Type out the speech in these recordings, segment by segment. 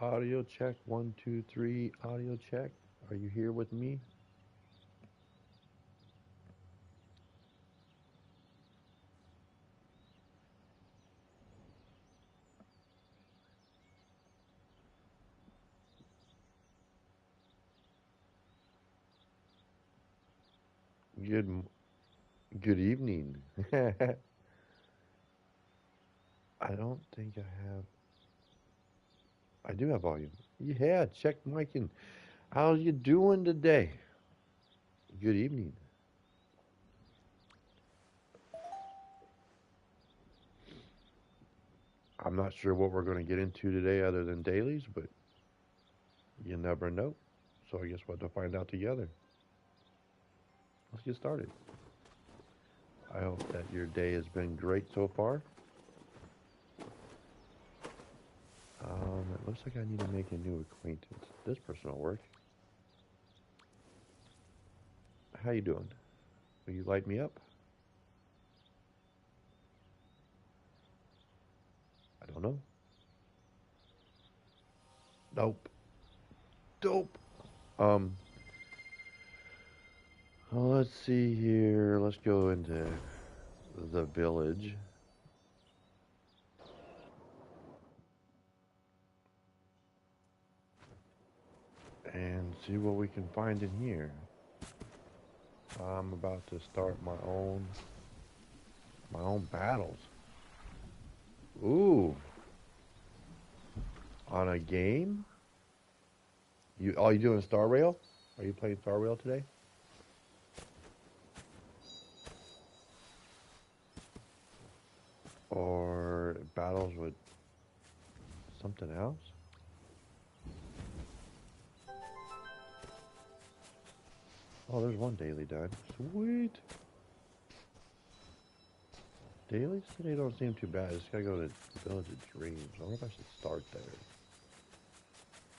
Audio check, one, two, three. Audio check. Are you here with me? Good, good evening. I don't think I have. I do have volume. Yeah, check mic and how you doing today? Good evening. I'm not sure what we're going to get into today other than dailies, but you never know. So I guess we'll have to find out together. Let's get started. I hope that your day has been great so far. It looks like I need to make a new acquaintance. This person will work. How you doing? Will you light me up? I don't know. Nope. Dope. Um, let's see here. Let's go into the village. And see what we can find in here. I'm about to start my own battles. Ooh, on a game? You doing Star Rail? Are you playing Star Rail today? Or battles with something else? Oh, there's one daily done. Sweet. Dailies today don't seem too bad. I just gotta go to Village of Dreams. I wonder if I should start there.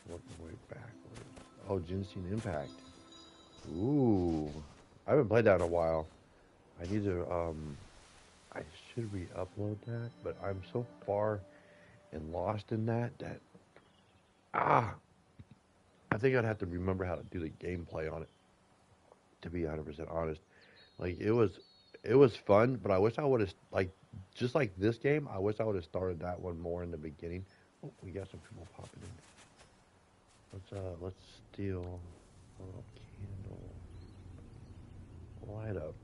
Work my way backwards. Oh, Genshin Impact. Ooh. I haven't played that in a while. I need to, I should re-upload that, but I'm so far and lost in that, ah, I think I'd have to remember how to do the gameplay on it, to be 100% honest. Like, it was fun, but I wish I would have, like, just like this game, I wish I would have started that one more in the beginning. Oh, we got some people popping in. Let's steal a little candle. Light up.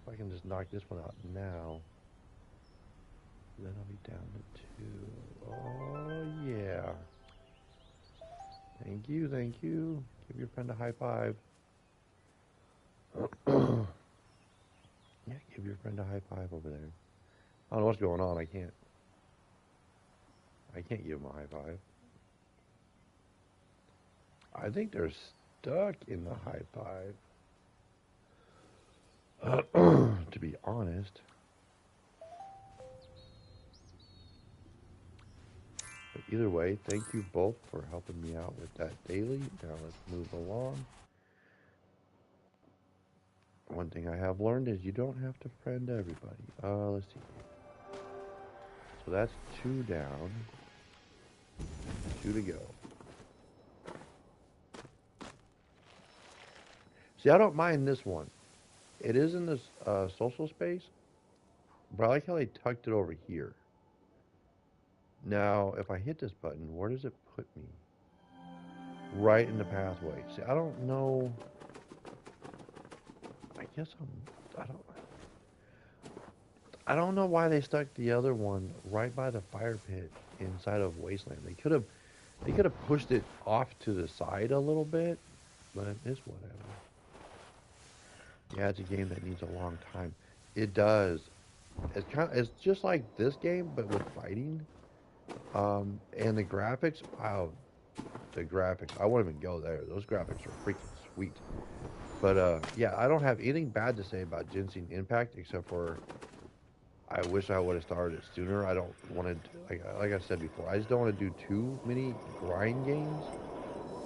If I can just knock this one out now, then I'll be down to two. Oh, yeah. Thank you, thank you. Give your friend a high five. Yeah, give your friend a high five over there. I don't know what's going on. I can't give him a high five. I think they're stuck in the high five. To be honest. But either way, thank you both for helping me out with that daily. Now let's move along. One thing I have learned is you don't have to friend everybody. Let's see. So that's two down. Two to go. See, I don't mind this one. It is in this social space, but I like how they tucked it over here. Now, if I hit this button, where does it put me? Right in the pathway. See, I don't know. I guess I don't. I don't know why they stuck the other one right by the fire pit inside of Wasteland. They could have pushed it off to the side a little bit, but it's whatever. Yeah, it's a game that needs a long time. It does. It's just like this game, but with fighting. And the graphics, wow, the graphics. I won't even go there. Those graphics are freaking sweet. But yeah, I don't have anything bad to say about Genshin Impact except for I wish I would have started it sooner. I don't want to, like I said before, I just don't want to do too many grind games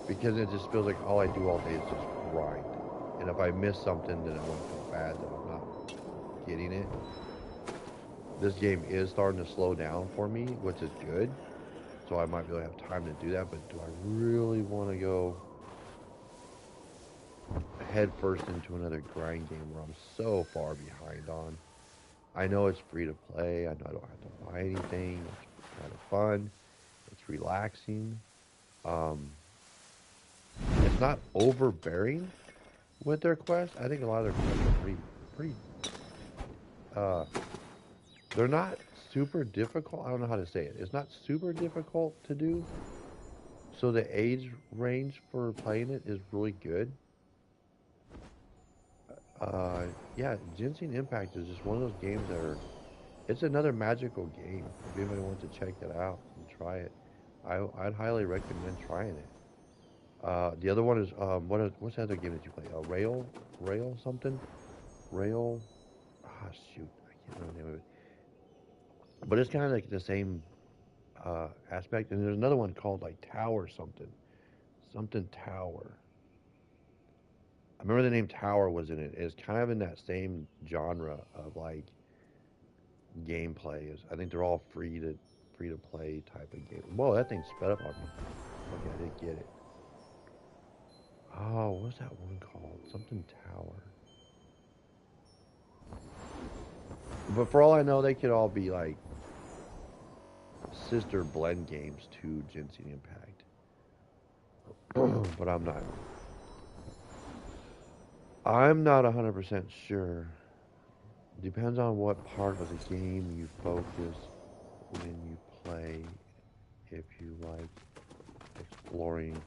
because it just feels like all I do all day is just grind. And if I miss something, then I won't feel bad that I'm not getting it. This game is starting to slow down for me, which is good. so I might be able to have time to do that. But do I really want to go head first into another grind game where I'm so far behind on? I know it's free to play. I know I don't have to buy anything. It's kind of fun. It's relaxing. Um, it's not overbearing with their quests. I think a lot of their quests are pretty. Uh, they're not super difficult. I don't know how to say it. It's not super difficult to do. So the age range for playing it is really good. Yeah, Ginseng Impact is just one of those games that are. It's another magical game. If anybody wants to check it out and try it, I'd highly recommend trying it. The other one is what's the other game that you play? Rail something, Rail. Ah, shoot, I can't remember the name of it. But it's kind of like the same aspect. And there's another one called like Tower something Tower. I remember the name Tower was in it. It's kind of in that same genre of like gameplay. I think they're all free to play type of game. Whoa, that thing sped up on me. Okay, I did get it. Oh, what's that one called? Something Tower. But for all I know, they could all be like sister blend games to Genshin Impact. But I'm not 100% sure. Depends on what part of the game you focus when you play. If you like exploring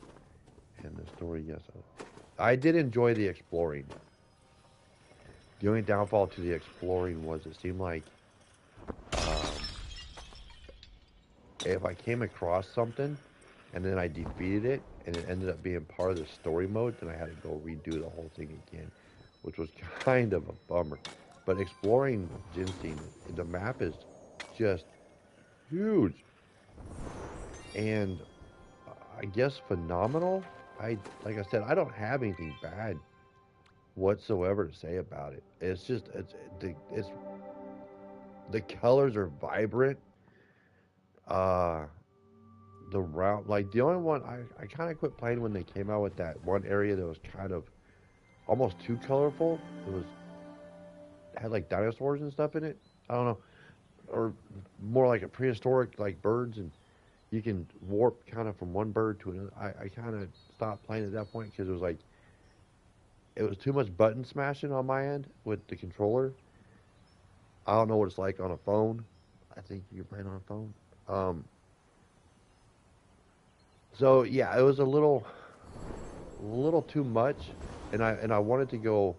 and the story, yes. I did enjoy the exploring. The only downfall to the exploring was it seemed like um, if I came across something and then I defeated it and it ended up being part of the story mode, then I had to go redo the whole thing again, which was kind of a bummer. But exploring Ginseng, the map is just huge and I guess phenomenal. Like I said, I don't have anything bad whatsoever to say about it. It's just it's the colors are vibrant. Uh, the route like the only one I kind of quit playing when they came out with that one area that was kind of almost too colorful. It was had like dinosaurs and stuff in it. I don't know, or more like a prehistoric like birds and you can warp kind of from one bird to another. I kind of stopped playing at that point because it was too much button smashing on my end with the controller. I don't know what it's like on a phone. I think you're playing on a phone. Um, so yeah, it was a little too much, and I wanted to go.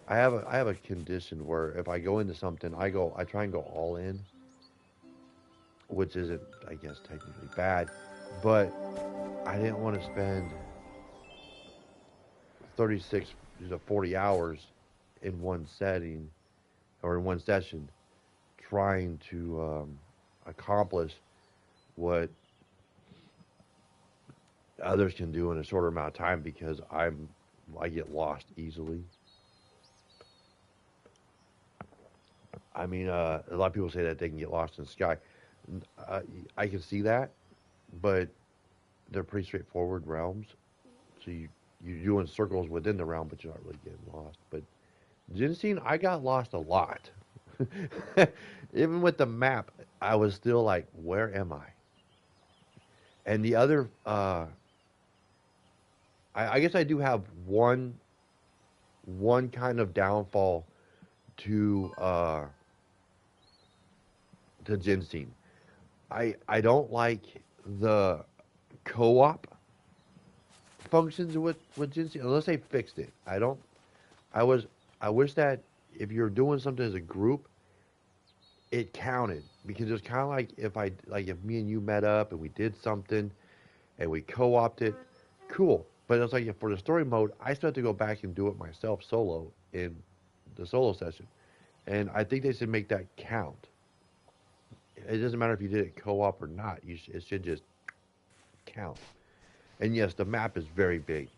I have a condition where if I go into something, I try and go all in, which isn't I guess technically bad, but I didn't want to spend 36 to 40 hours in one setting or in one session trying to accomplish what others can do in a shorter amount of time because I get lost easily. I mean, a lot of people say that they can get lost in the sky. Uh, I can see that, but they're pretty straightforward realms. So you're doing circles within the realm, but you're not really getting lost. But Ginseng, I got lost a lot. Even with the map, I was still like, where am I? And the other, I guess I do have one kind of downfall to to Ginseng. I don't like the co-op functions with Ginseng unless they fixed it. I don't. I was. I wish that if you're doing something as a group, it counted because it's kind of like if me and you met up and we did something and we co-opted, cool. But it's like for the story mode, I still have to go back and do it myself solo in the solo session, and I think they should make that count. It doesn't matter if you did it co-op or not. It should just count. And yes, the map is very big.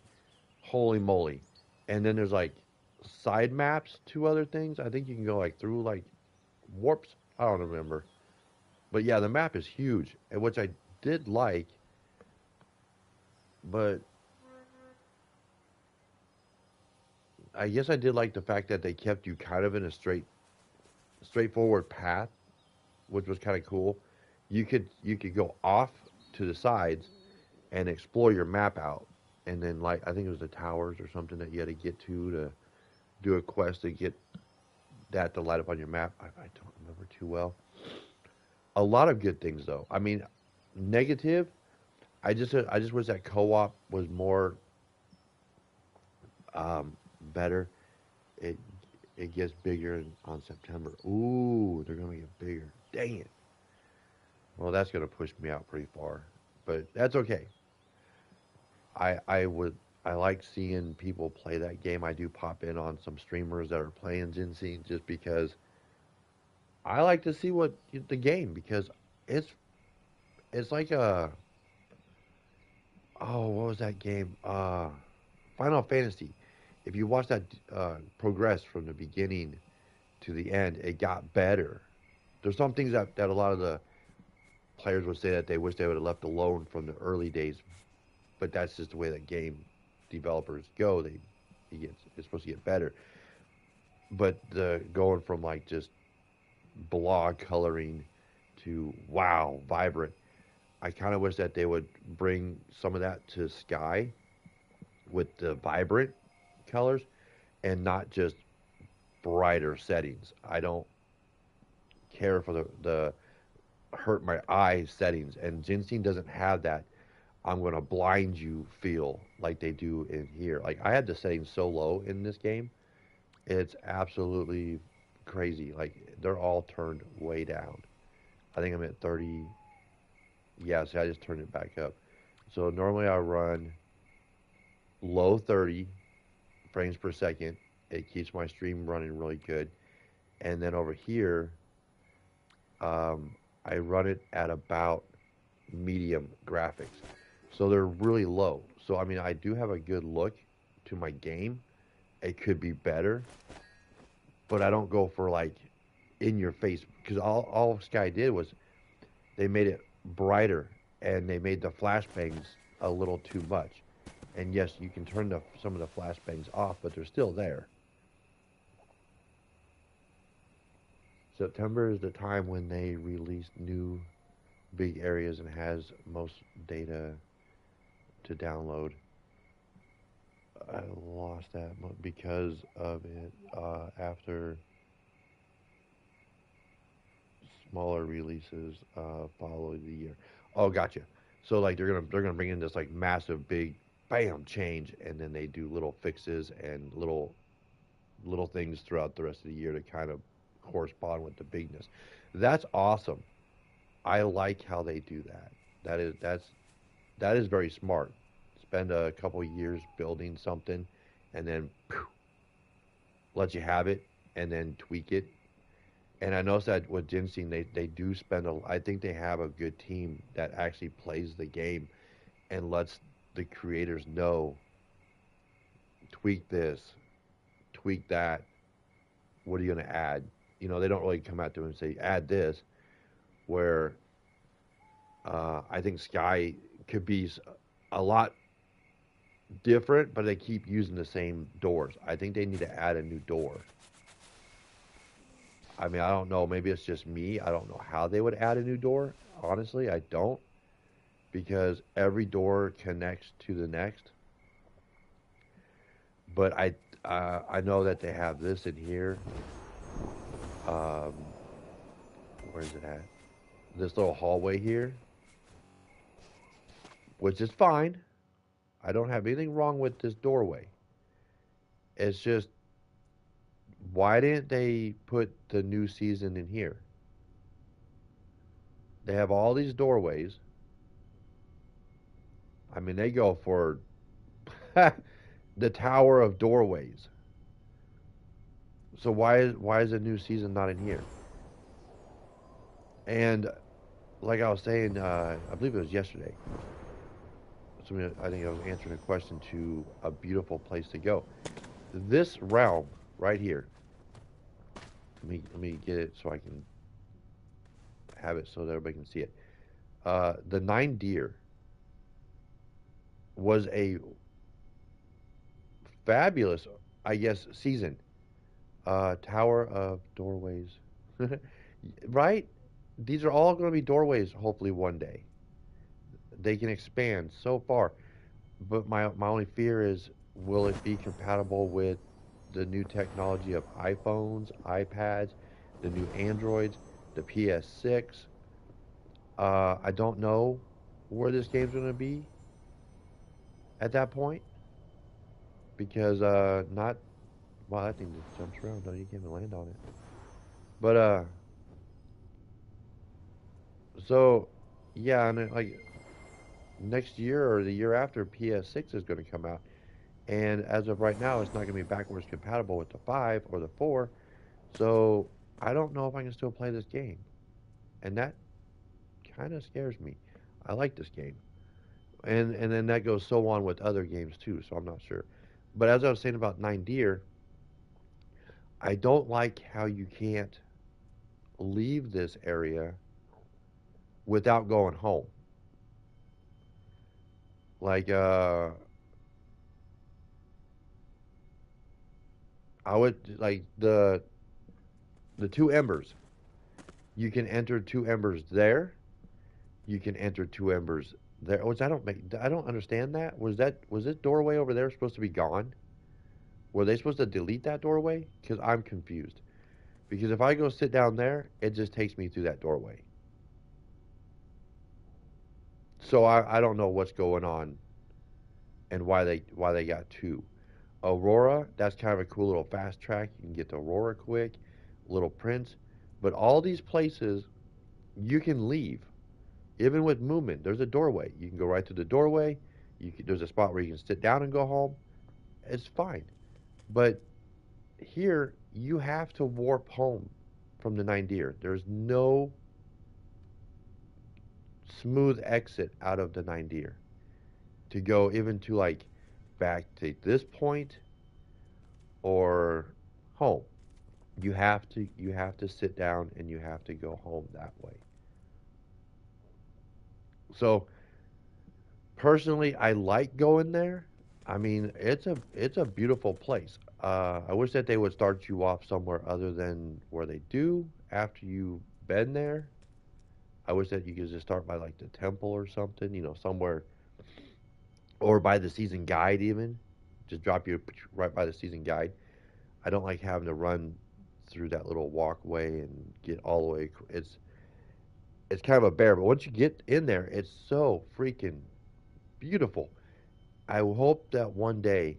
Holy moly! And then there's like side maps to other things. I think you can go like through like warps. I don't remember. But yeah, the map is huge, and which I did like, but I guess I did like the fact that they kept you kind of in a straightforward path, which was kind of cool. You could go off to the sides and explore your map out, and then like I think it was the towers or something that you had to get to do a quest to get that to light up on your map. I don't remember too well. A lot of good things though. I mean, negative. I just wish that co-op was more better. It it gets bigger on September. Ooh, they're gonna get bigger. Dang it. Well, that's gonna push me out pretty far, but that's okay. I like seeing people play that game. I do pop in on some streamers that are playing Ginseng just because I like to see what the game because it's it's like a oh what was that game Final Fantasy. If you watch that progress from the beginning to the end, it got better. There's some things that a lot of the players would say that they wish they would have left alone from the early days, but that's just the way that game developers go. It's supposed to get better, but the going from like just blog coloring to wow vibrant. I kind of wish that they would bring some of that to Sky with the vibrant colors and not just brighter settings. I don't care for the hurt my eye settings, and Ginseng doesn't have that. I'm gonna blind you feel like they do in here. Like I had the settings so low in this game, it's absolutely crazy. Like they're all turned way down. I think I'm at 30. Yeah, see, I just turned it back up. So normally I run low 30 frames per second. It keeps my stream running really good. And then over here, um, I run it at about medium graphics. So they're really low. So I mean, I do have a good look to my game. It could be better, but I don't go for like in your face because all Sky did was they made it brighter and they made the flashbangs a little too much. And yes, you can turn some of the flashbangs off, but they're still there. September is the time when they release new big areas and has most data to download. I lost that because of it after smaller releases follow the year. Oh, gotcha. So like they're gonna bring in this like massive big bam change, and then they do little fixes and little things throughout the rest of the year to kind of correspond with the bigness. That's awesome. I like how they do that. That is very smart. Spend a couple years building something, and then phew, let you have it, and then tweak it. And I noticed that with Ginseng, they do spend a. I think they have a good team that actually plays the game and lets the creators know tweak this, tweak that. What are you going to add? They don't really come out to them and say add this. Where I think Sky could be a lot different, but they keep using the same doors. I think they need to add a new door. I mean, I don't know. Maybe it's just me. I don't know how they would add a new door. Honestly, I don't because every door connects to the next. But I know that they have this in here. Um, where is it at? This little hallway here, which is fine. I don't have anything wrong with this doorway. It's just why didn't they put the new season in here? They have all these doorways. I mean, they go for the Tower of Doorways. So why is the new season not in here? And like I was saying, I believe it was yesterday. I think I was answering a question to a beautiful place to go. This realm right here. Let me get it so I can have it so that everybody can see it. The Nine Deer was a fabulous, I guess, season. Tower of Doorways, right? These are all going to be doorways. Hopefully, one day they can expand so far. But my only fear is, will it be compatible with the new technology of iPhones, iPads, the new Androids, the PS6? I don't know where this game's going to be at that point because not wow, that thing just jumps around. Don't you can't even land on it. But so yeah, and like next year or the year after, PS6 is going to come out, and as of right now, it's not going to be backwards compatible with the 5 or the 4. So I don't know if I can still play this game, and that kind of scares me. I like this game, and then that goes so on with other games too. So I'm not sure. But as I was saying about Nine Deer, I don't like how you can't leave this area without going home. Like I would like the two embers. You can enter two embers there. You can enter two embers there. Which I don't understand that. Was this doorway over there supposed to be gone? Were they supposed to delete that doorway? Because I'm confused. Because if I go sit down there, it just takes me through that doorway. So I don't know what's going on and why they got two. Aurora, that's kind of a cool little fast track. You can get to Aurora quick. Little Prince, but all these places you can leave. Even with movement, there's a doorway. You can go right through the doorway. There's a spot where you can sit down and go home. It's fine. But here, you have to warp home from the Nine Deer. There's no smooth exit out of the Nine Deer to go even to like back to this point or home. You have to sit down and you have to go home that way. So personally, I like going there. I mean, it's a beautiful place. I wish that they would start you off somewhere other than where they do after you've been there. I wish that you could just start by like the temple or something, somewhere, or by the season guide even. Just drop you right by the season guide. I don't like having to run through that little walkway and get all the way. It's kind of a bear, but once you get in there, it's so freaking beautiful. I hope that one day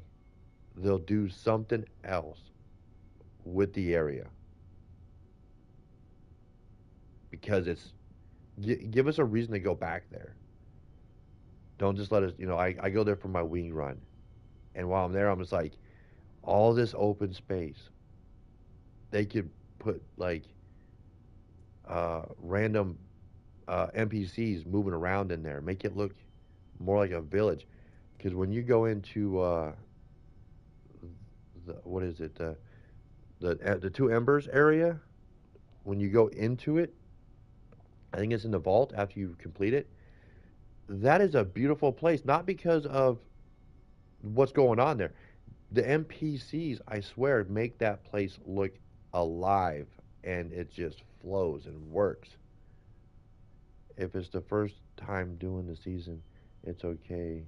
they'll do something else with the area because give us a reason to go back there. Don't just let us. I go there for my wing run, and while I'm there, I'm just like all this open space. They could put like random NPCs moving around in there, make it look more like a village. Because when you go into what is it, the two embers area, when you go into it, I think it's in the vault after you complete it. That is a beautiful place, not because of what's going on there. The NPCs, I swear, make that place look alive and it just flows and works. If it's the first time doing the season, it's okay.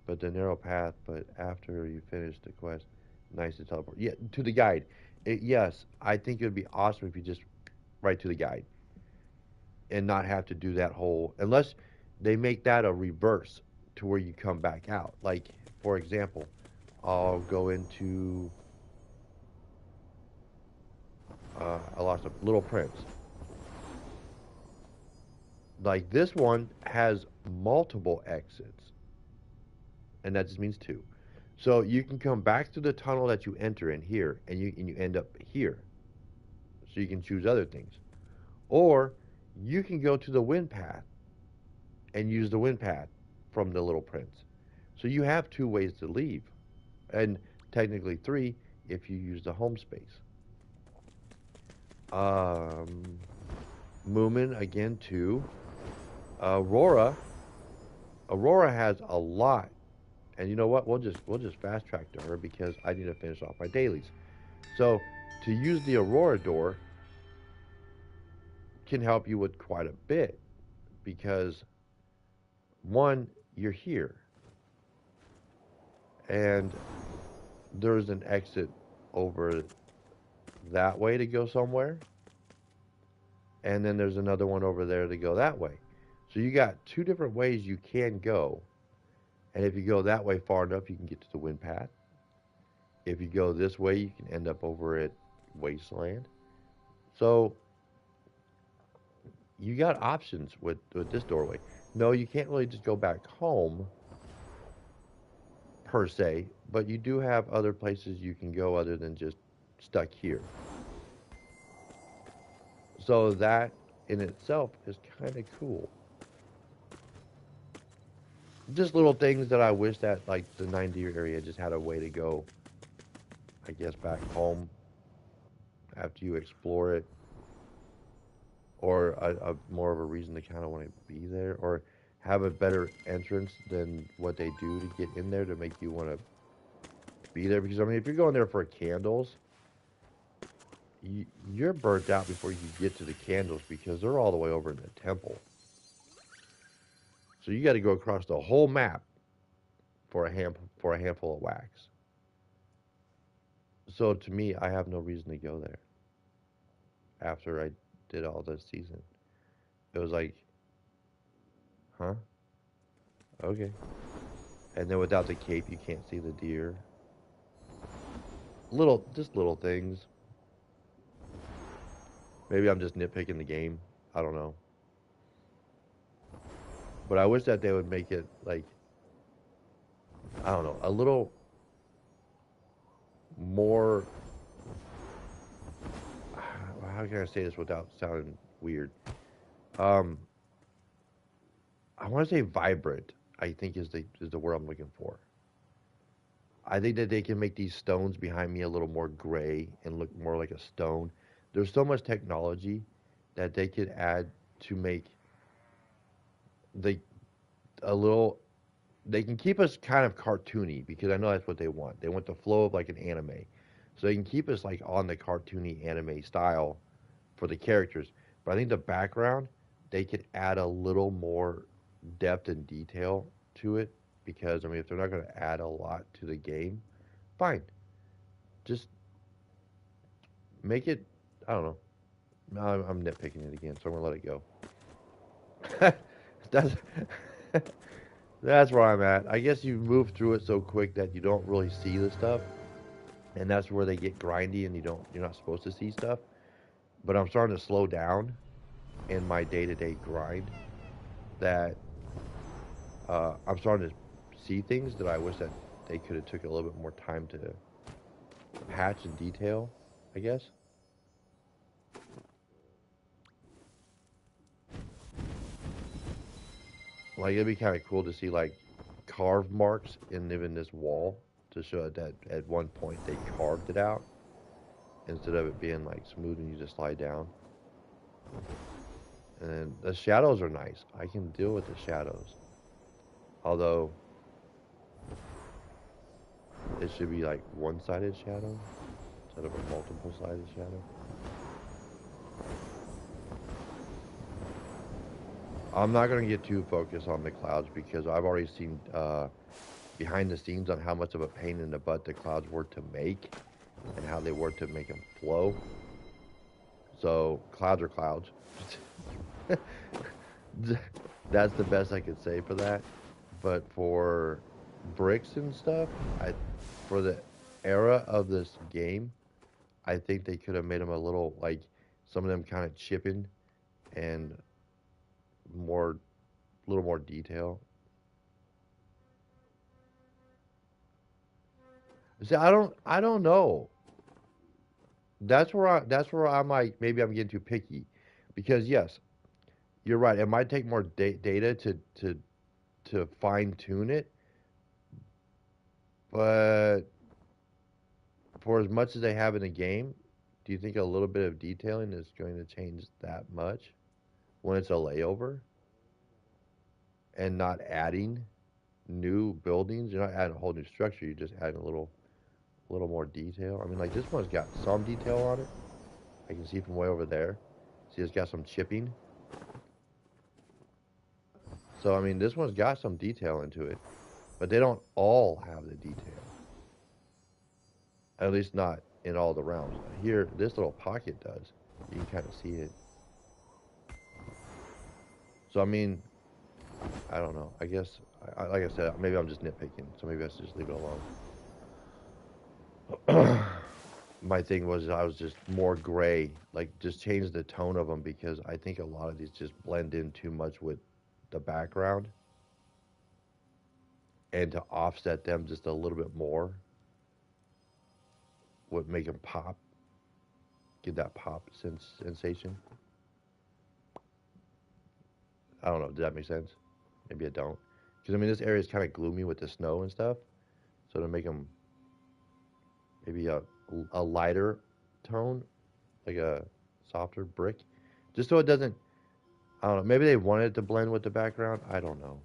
But the narrow path, but after you finish the quest, nice to teleport. Yeah, to the guide. Yes, I think it would be awesome if you just write to the guide and not have to do that whole, unless they make that a reverse to where you come back out. Like, for example, I'll go into, I lost a Little Prince. Like this one has multiple exits, and that just means two. So you can come back to the tunnel that you enter in here, and you end up here. So you can choose other things, or you can go to the wind path and use the wind path from the Little Prince. So you have two ways to leave, and technically three if you use the home space. Um, Moomin again two. Aurora, Aurora has a lot, and you know what? We'll just fast track to her because I need to finish off my dailies. So to use the Aurora door can help you with quite a bit because one, you're here, and there's an exit over that way to go somewhere, and then there's another one over there to go that way. So you got two different ways you can go, and if you go that way far enough, you can get to the wind path. If you go this way, you can end up over at Wasteland. So you got options with this doorway. No, you can't really just go back home per se, but you do have other places you can go other than just stuck here. So that in itself is kind of cool. Just little things that I wish that like the 90 area just had a way to go, I guess, back home after you explore it, or a more of a reason to kind of want to be there, or have a better entrance than what they do to get in there to make you want to be there. Because I mean, if you're going there for candles, you're burnt out before you get to the candles because they're all the way over in the temple. So you got to go across the whole map for a handful of wax. So to me, I have no reason to go there after I did all this season. It was like, huh? Okay. And then without the cape, you can't see the deer. Just little things. Maybe I'm just nitpicking the game. I don't know. But I wish that they would make it like, I don't know, a little more. How can I say this without sounding weird? Um, I want to say vibrant. I think is the word I'm looking for. I think that they can make these stones behind me a little more gray and look more like a stone. There's so much technology that they could add to make the a little. They can keep us kind of cartoony because I know that's what they want. They want the flow of like an anime, so they can keep us like on the cartoony anime style for the characters. But I think the background they could add a little more depth and detail to it because I mean if they're not going to add a lot to the game, fine. Just make it. I don't know. No, I'm nitpicking it again, so I'm gonna let it go. that's that's where I'm at. I guess you move through it so quick that you don't really see the stuff, and that's where they get grindy, and you're not supposed to see stuff. But I'm starting to slow down in my day-to-day grind. That I'm starting to see things that I wish that they could have took a little bit more time to patch and detail. I guess. Like it'd be kind of cool to see like carved marks in even this wall to show that at one point they carved it out instead of it being like smooth and you just slide down. And the shadows are nice. I can deal with the shadows. Although it should be like one-sided shadow instead of a multiple-sided shadow. I'm not going to get too focused on the clouds because I've already seen behind the scenes on how much of a pain in the butt the clouds were to make and how they were to make them flow. So clouds are clouds. That's the best I could say for that. But for bricks and stuff, I for the era of this game, I think they could have made them a little like some of them kind of chipping and more, little more detail. See, I don't know. That's where I'm like maybe I'm getting too picky, because yes, you're right. It might take more data to fine tune it, but for as much as they have in the game, do you think a little bit of detailing is going to change that much when it's a layover? and not adding new buildings. You're not adding a whole new structure. You're just adding a little more detail. I mean, like this one's got some detail on it. I can see from way over there. See, it's got some chipping. So I mean, this one's got some detail into it, but they don't all have the detail. At least not in all the realms. Here, this little pocket does. You can kind of see it. So I mean, I don't know. I guess, like I said, maybe I'm just nitpicking. So maybe I should just leave it alone. My thing was I was just more gray, like just change the tone of them because I think a lot of these just blend in too much with the background, and to offset them just a little bit more would make them pop, give that pop sensation. I don't know. Did that make sense? Maybe I don't. Because I mean, this area is kind of gloomy with the snow and stuff, so to make them maybe a lighter tone, like a softer brick, just so it doesn't. I don't know. Maybe they wanted to blend with the background. I don't know.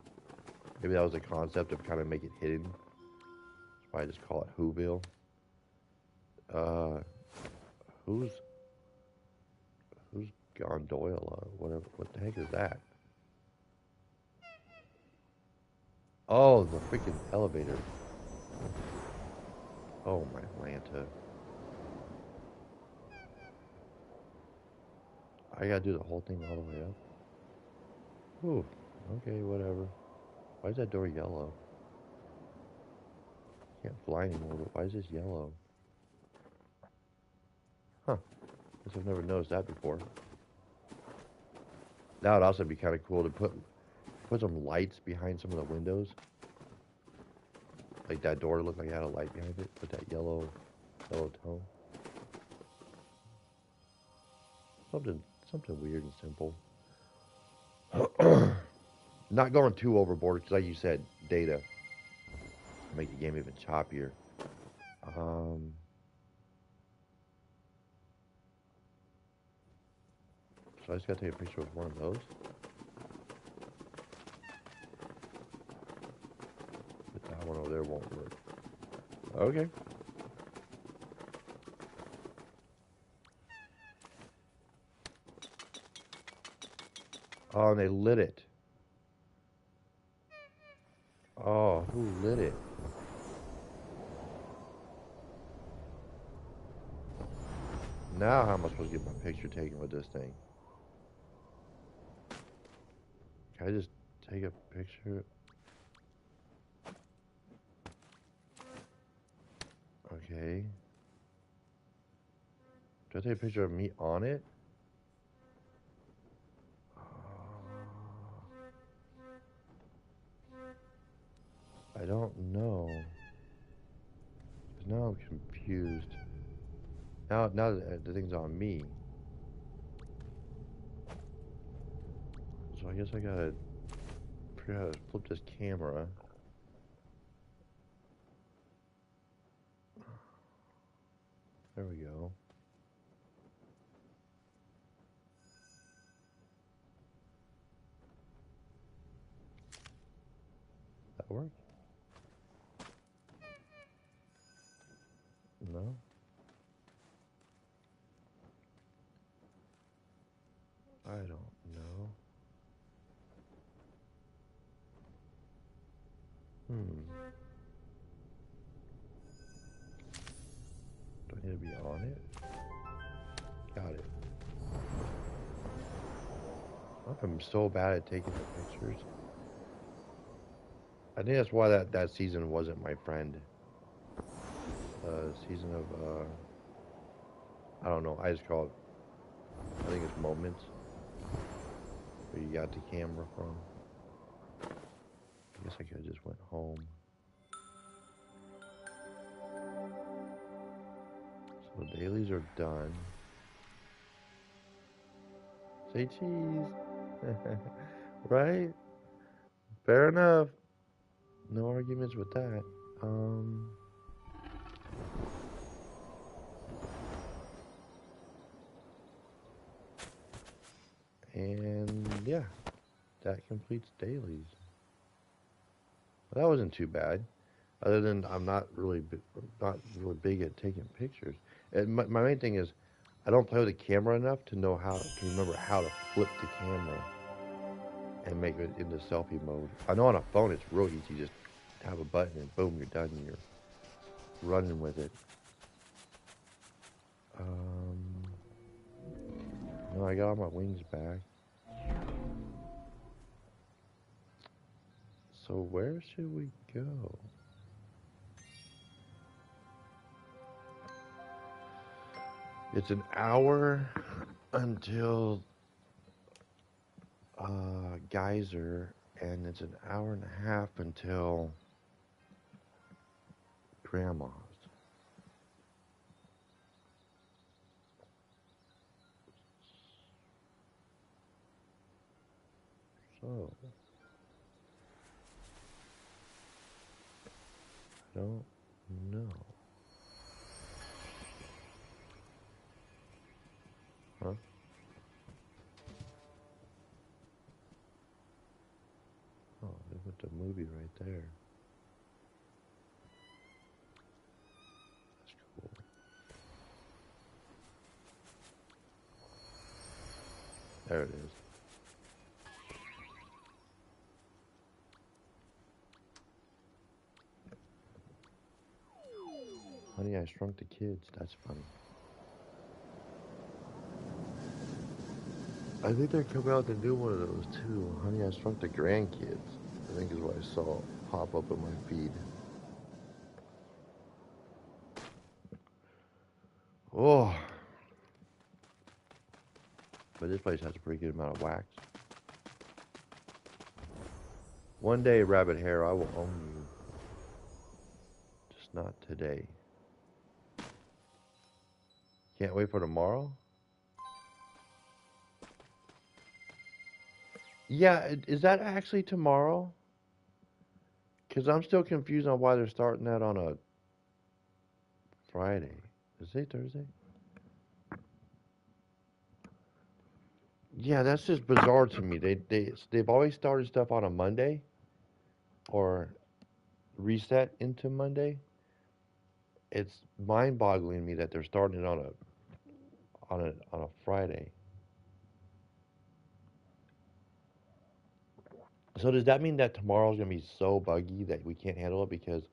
Maybe that was the concept of kind of make it hidden. That's why I just call it Whoville. Uh, who's who's Gondola? Whatever. What the heck is that? Oh, the freaking elevator. Oh my Lanta. I gotta do the whole thing all the way up. Ooh. Okay, whatever. Why is that door yellow? Can't fly anymore, but why is this yellow? Huh. Guess I've never noticed that before. That would also be kind of cool to put some lights behind some of the windows. Like that door looked like it had a light behind it. Put that yellow tone. Something weird and simple. Not going too overboard, because like you said, data make the game even choppier. Um, so I just gotta take a picture of one of those. But that one over there won't work. Okay. Oh, and they lit it. Oh, who lit it? Now how am I supposed to get my picture taken with this thing? Can I just take a picture? Okay. Do I take a picture of me on it? I don't know. 'Cause now I'm confused. Now the thing's on me. So I guess I gotta figure out how to flip this camera. There we go. That work? No? I don't know. Hmm. Do I need to be on it? Got it. I'm so bad at taking the pictures. I think that's why that season wasn't my friend. Season of, I don't know, I just call it, I think it's Moments, where you got the camera from. I guess I could have just went home. So the dailies are done. Say cheese. Right? Fair enough. No arguments with that. And yeah, that completes dailies. That wasn't too bad. Other than I'm not really big at taking pictures. And my main thing is I don't play with the camera enough to know how to remember how to flip the camera and make it into selfie mode. I know on a phone it's real easy, just have a button and boom, you're done and you're running with it. Um, no, I got all my wings back. So where should we go? It's an hour until Geyser, and it's an hour and a half until Grandma's. So, I don't know. Huh? Oh, they put the movie right there. That's cool. There it is. Honey, I Shrunk the Kids. That's funny. I think they're coming out with a new one of those too. Honey, I Shrunk the Grandkids. I think is what I saw pop up in my feed. Oh, but this place has a pretty good amount of wax. One day, Rabbit Hair, I will own you. Just not today. Can't wait for tomorrow? Yeah, is that actually tomorrow? Because I'm still confused on why they're starting that on a Friday. Is it Thursday? Yeah, that's just bizarre to me. They've always started stuff on a Monday or reset into Monday. It's mind-boggling to me that they're starting it on a Friday. So does that mean that tomorrow's gonna be so buggy that we can't handle it? Because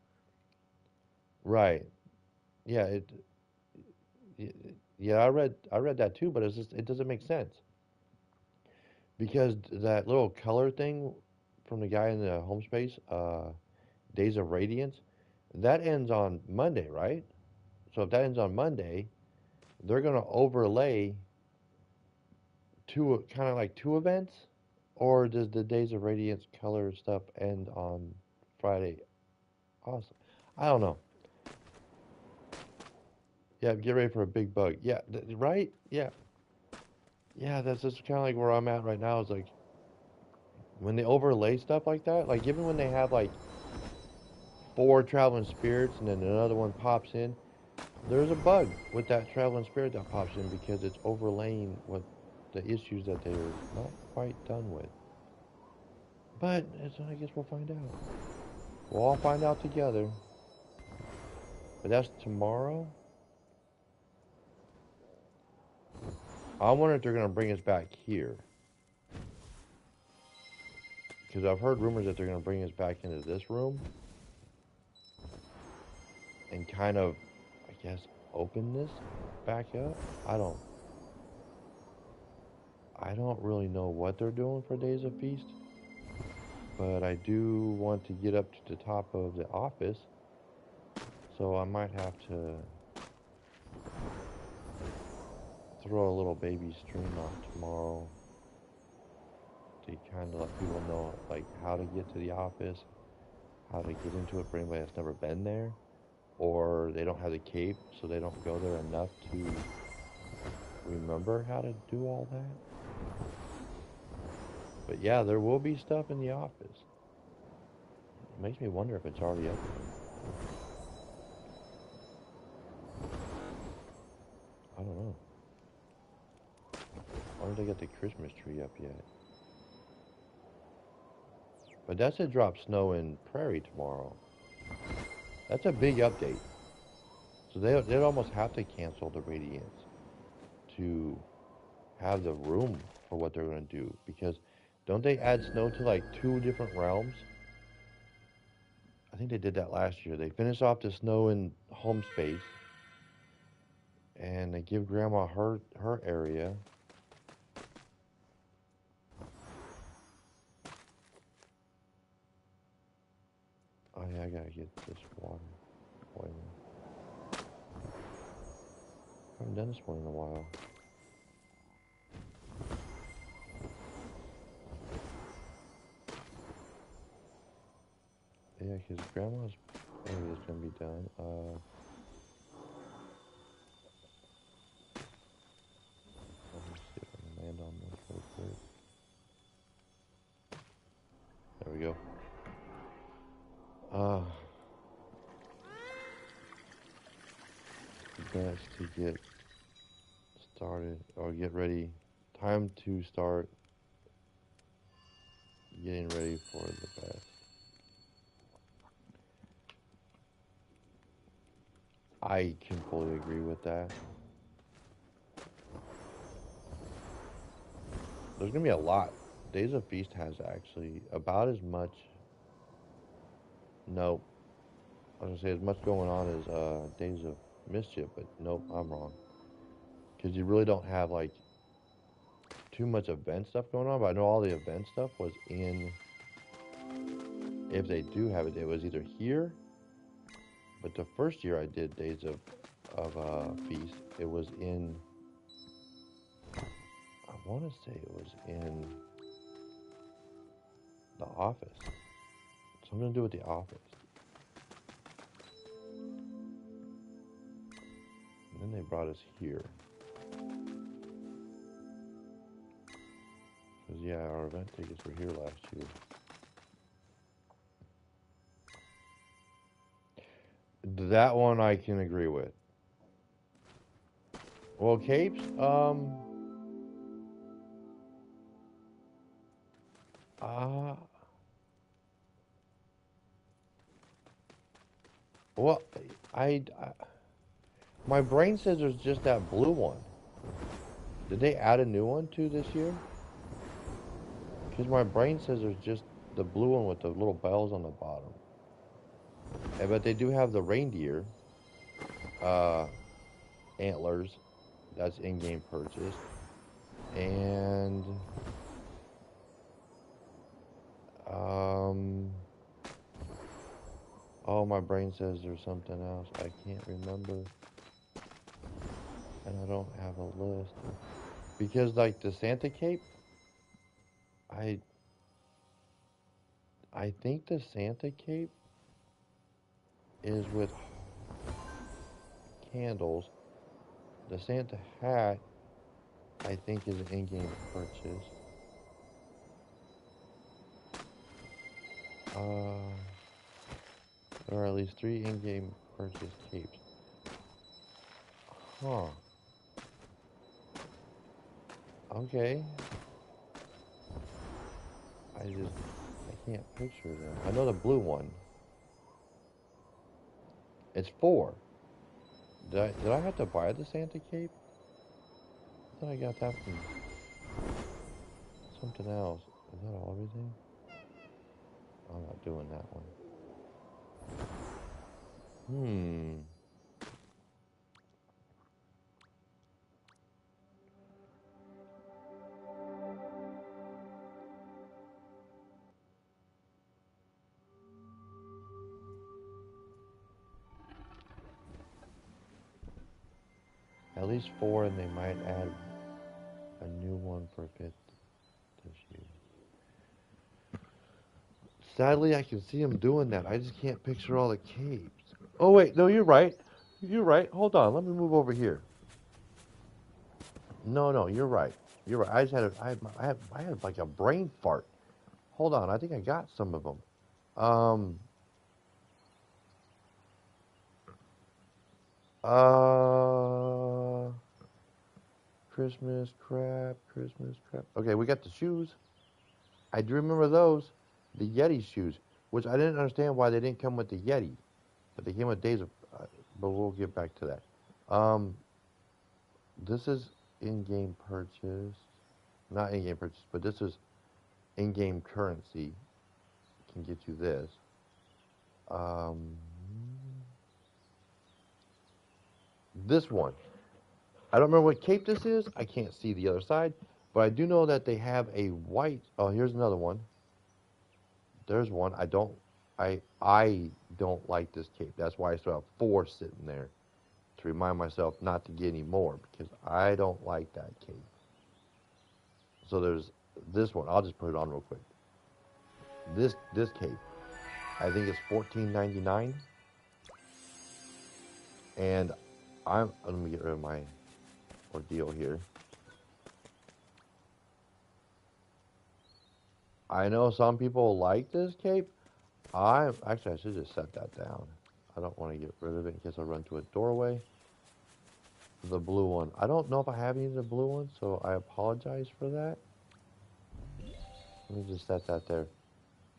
right, yeah, y- yeah, I read that too, but it doesn't make sense because that little color thing from the guy in the home space, Days of Radiance, that ends on Monday, right? So if that ends on Monday, they're gonna overlay two kind of like two events, or does the Days of Radiance color stuff end on Friday? Awesome. I don't know. Yeah, get ready for a big bug. Yeah, right? Yeah. Yeah, that's just kind of like where I'm at right now. Is like when they overlay stuff like that, like even when they have like four traveling spirits and then another one pops in, there's a bug with that traveling spirit that pops in because it's overlaying what the issues that they're not quite done with. But I guess we'll find out. We'll all find out together. But that's tomorrow. I wonder if they're gonna bring us back here because I've heard rumors that they're gonna bring us back into this room and kind of, I guess, open this back up. I don't, I don't really know what they're doing for Days of Feast, but I do want to get up to the top of the office, so I might have to throw a little baby stream out tomorrow to kind of let people know like how to get to the office, how to get into it for anybody that's never been there, or they don't have the cape, so they don't go there enough to remember how to do all that. But yeah, there will be stuff in the office. It makes me wonder if it's already up there. I don't know. Why don't they get the Christmas tree up yet? But that said drop snow in Prairie tomorrow. That's a big update. So they'd almost have to cancel the Radiance to have the room for what they're going to do. Because don't they add snow to like 2 different realms? I think they did that last year. They finish off the snow in home space, and they give Grandma her area. Oh yeah, I gotta get this water boiling. I haven't done this one in a while. Yeah, because Grandma's area is gonna be done. Let me see if I can land on this real quick. There we go. Best to get started or get ready. Time to start getting ready for the best. I can fully agree with that. There's gonna be a lot. Days of Feast has actually about as much. Nope. I was gonna say as much going on as Days of Mischief, but nope, I'm wrong. Because you really don't have like too much event stuff going on. But I know all the event stuff was in. If they do have it, it was either here. But the first year I did Days of Feast, it was in. I want to say it was in the office. Something to do with the office. And then they brought us here. Because, yeah, our event tickets were here last year. That one I can agree with. Well, Capes, well, my brain says there's just that blue one. Did they add a new one too this year? Because my brain says there's just the blue one with the little bells on the bottom. But they do have the reindeer antlers. That's in-game purchase. And oh, my brain says there's something else. I can't remember. And I don't have a list. Because like the Santa cape, I think the Santa cape is with candles. The Santa hat, I think, is an in-game purchase. There are at least 3 in-game purchase capes. Huh. Okay. I can't picture them. I know the blue one. It's 4. Did I have to buy the Santa cape? I thought I got that from something else. Is that all everything? I'm not doing that one. At least 4, and they might add a new one for 5th this year. Sadly, I can see them doing that. I just can't picture all the capes. Oh wait, no, you're right. You're right. Hold on, let me move over here. No, you're right. You're right. I just had I had like a brain fart. Hold on, I think I got some of them. Um, uh, Christmas crap. Okay, we got the shoes. I do remember those. the Yeti shoes, which I didn't understand why they didn't come with the Yeti, but they came with Days of. But we'll get back to that. This is in-game purchase, not in-game purchase, but this is in-game currency. Can get you this. Um, this one. I don't remember what cape this is. I can't see the other side, but I do know that they have a white. Oh, here's another one. There's one. I don't like this cape. That's why I still have four sitting there to remind myself not to get any more because I don't like that cape. So there's this one. I'll just put it on real quick. This cape, I think it's $14.99, and let me get rid of my ordeal here. I know some people like this cape. I should just set that down. I don't want to get rid of it in case I run to a doorway. The blue one. I don't know if I have any of the blue ones, so I apologize for that. Let me just set that there.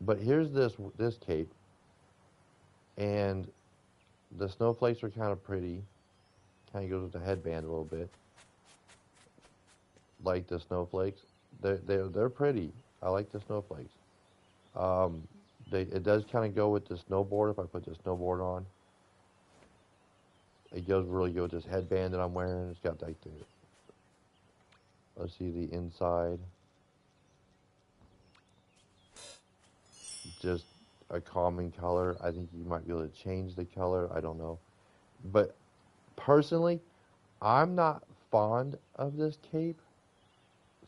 But here's this cape, and the snowflakes are kind of pretty. Kind of goes with the headband a little bit, like the snowflakes. They're pretty. I like the snowflakes. Um, it does kind of go with the snowboard. If I put the snowboard on, it goes really good with this headband that I'm wearing. It's got like the. Let's see the inside. Just a calming color. I think you might be able to change the color. I don't know, but personally, I'm not fond of this cape.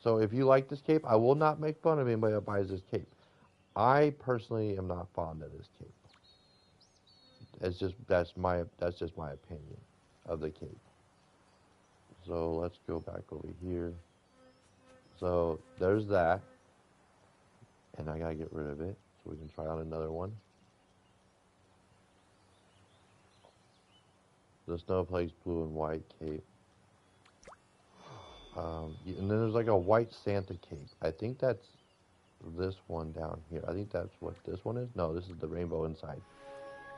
So if you like this cape, I will not make fun of anybody that buys this cape. I personally am not fond of this cape. That's just my opinion of the cape. So let's go back over here. So there's that, and I gotta get rid of it so we can try on another one. The snowflakes blue and white cape. And then there's like a white Santa cape. I think that's this one down here. I think that's what this one is. No, this is the rainbow inside.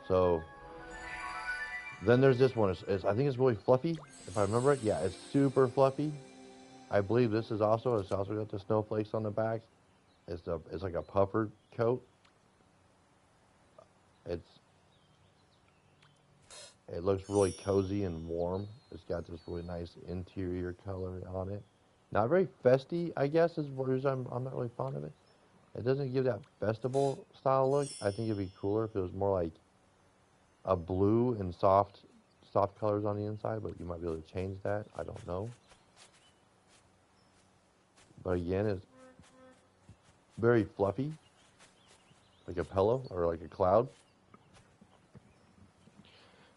So then there's this one. I think it's really fluffy. If I remember it, yeah, it's super fluffy. I believe this is also. It's also got the snowflakes on the back. It's like a puffer coat. It looks really cozy and warm. It's got this really nice interior color on it. Not very festy, I guess, is what I'm not really fond of it. It doesn't give that festival style look. I think it'd be cooler if it was more like a blue and soft colors on the inside, but you might be able to change that. I don't know. But again, it's very fluffy, like a pillow or like a cloud.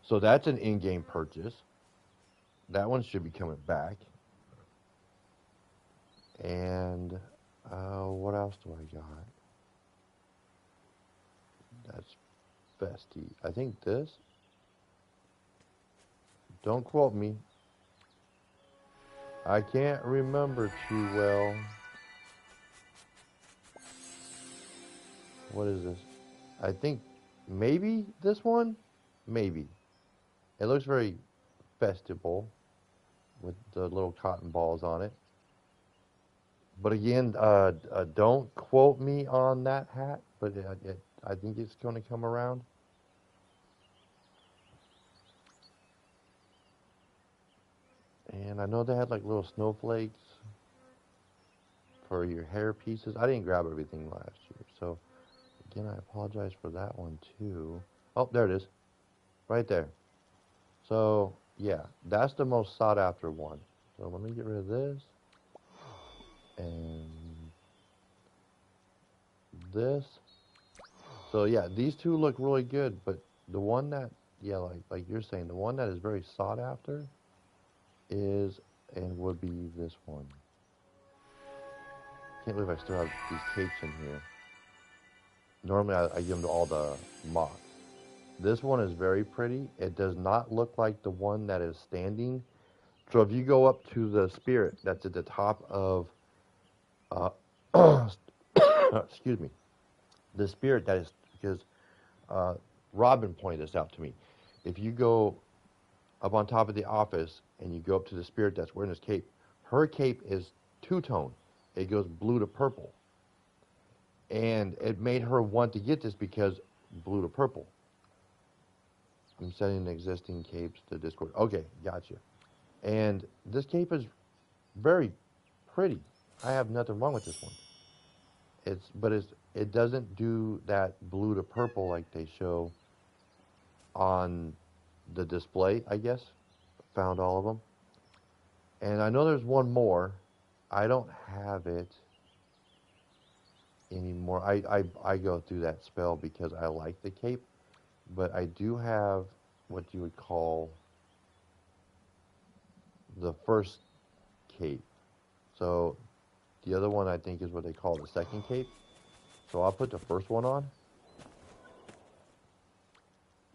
So that's an in-game purchase. That one should be coming back. And what else do I got? That's festy. I think this. Don't quote me. I can't remember too well. What is this? I think maybe this one? Maybe. It looks very festival with the little cotton balls on it. But again, don't quote me on that hat, but I think it's going to come around. And I know they had like little snowflakes for your hair pieces. I didn't grab everything last year, so again, I apologize for that one too. Oh, there it is, right there. So yeah, that's the most sought after one. So let me get rid of this and this. So yeah, these two look really good, but the one that, yeah, like you're saying, the one that is very sought after is and would be this one. Can't believe I still have these capes in here. Normally I give them to all the moths. This one is very pretty. It does not look like the one that is standing. So if you go up to the spirit that's at the top of, excuse me, The spirit that is, because uh, Robin pointed this out to me. If you go up on top of the office and you go up to the spirit that's wearing this cape, her cape is two-tone. It goes blue to purple. And it made her want to get this because blue to purple. I'm sending existing capes to Discord. Okay, gotcha. And this cape is very pretty. I have nothing wrong with this one. It doesn't do that blue to purple like they show on the display, I guess. Found all of them. And I know there's one more. I don't have it anymore. I go through that spell because I like the cape, but I do have what you would call the first cape. So the other one I think is what they call the second cape. So I'll put the first one on.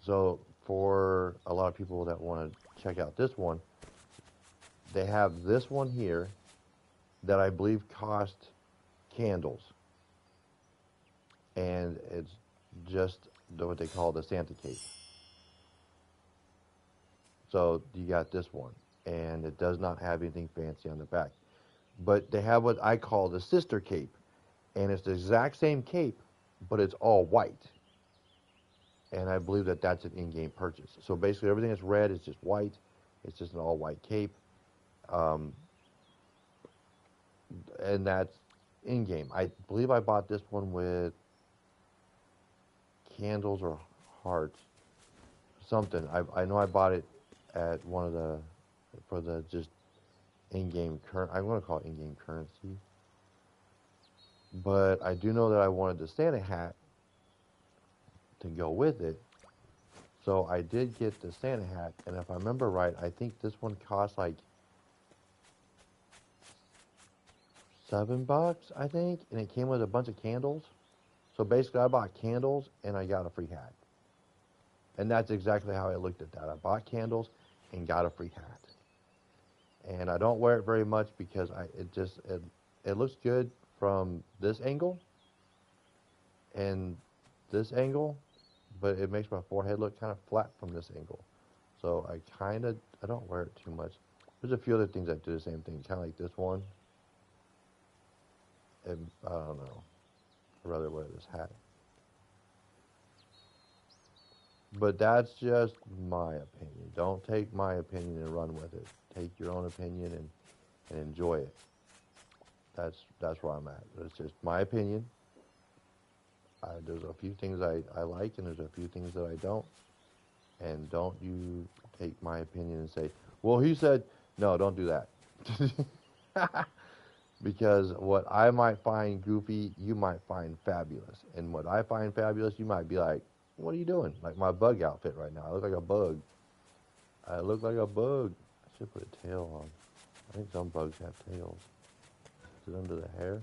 So for a lot of people that want to check out this one, they have this one here that I believe cost candles. And it's just what they call the Santa cape. So you got this one, and it does not have anything fancy on the back. But they have what I call the sister cape, and it's the exact same cape, but it's all white. And I believe that that's an in-game purchase. So basically everything that's red is just white. It's just an all-white cape. And that's in-game. I believe I bought this one with candles or hearts. Something. I know I bought it at one of the, for the just in-game current, I'm going to call it in-game currency. But I do know that I wanted the Santa hat to go with it. So I did get the Santa hat, and if I remember right, I think this one cost like $7, I think, and it came with a bunch of candles. So basically I bought candles and I got a free hat. And that's exactly how I looked at that. I bought candles and got a free hat. And I don't wear it very much because it looks good from this angle and this angle, but it makes my forehead look kind of flat from this angle. So I don't wear it too much. There's a few other things that do the same thing, kind of like this one. And I don't know. I'd rather wear this hat. But that's just my opinion. Don't take my opinion and run with it. Take your own opinion and enjoy it. That's where I'm at. It's just my opinion. There's a few things I like and there's a few things that I don't. And don't you take my opinion and say, well, he said, no, don't do that. Because what I might find goofy, you might find fabulous. And what I find fabulous, you might be like, what are you doing? Like my bug outfit right now. I look like a bug. I look like a bug. I should put a tail on. I think some bugs have tails. Is it under the hair?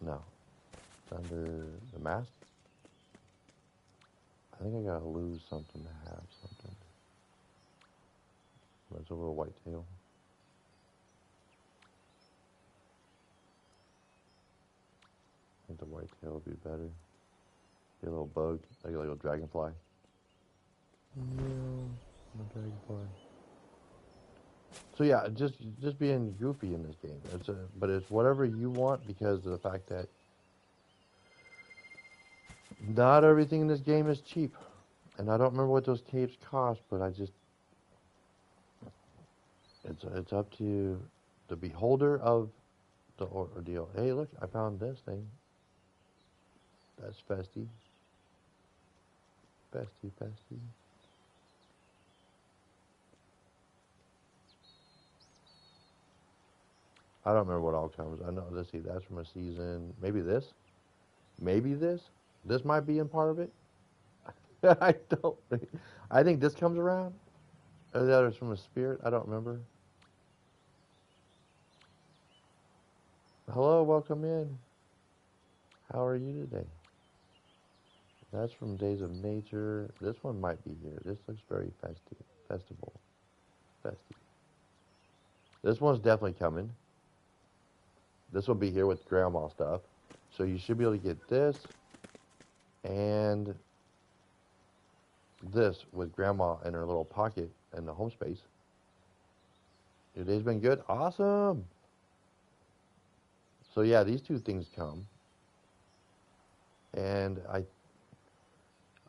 No. It's under the mask? I think I gotta lose something to have something. That's a little white tail. I think the white tail would be better. Be a little bug, like a little dragonfly. No, I'm a dragonfly. So yeah, just being goofy in this game. But it's whatever you want because of the fact that not everything in this game is cheap. And I don't remember what those capes cost, but it's up to the beholder of the ordeal. Hey, look, I found this thing. That's Festy. Festy, Festy. I don't remember what all comes. I know, let's see, that's from a season. Maybe this? Maybe this? This might be in part of it? I don't think. I think this comes around. Or the other is from a spirit. I don't remember. Hello, welcome in. How are you today? That's from Days of Nature. This one might be here. This looks very festive. Festival. Festive. This one's definitely coming. This will be here with grandma stuff. So you should be able to get this and this with grandma in her little pocket in the home space. Your day's been good? Awesome. So yeah, these two things come. And I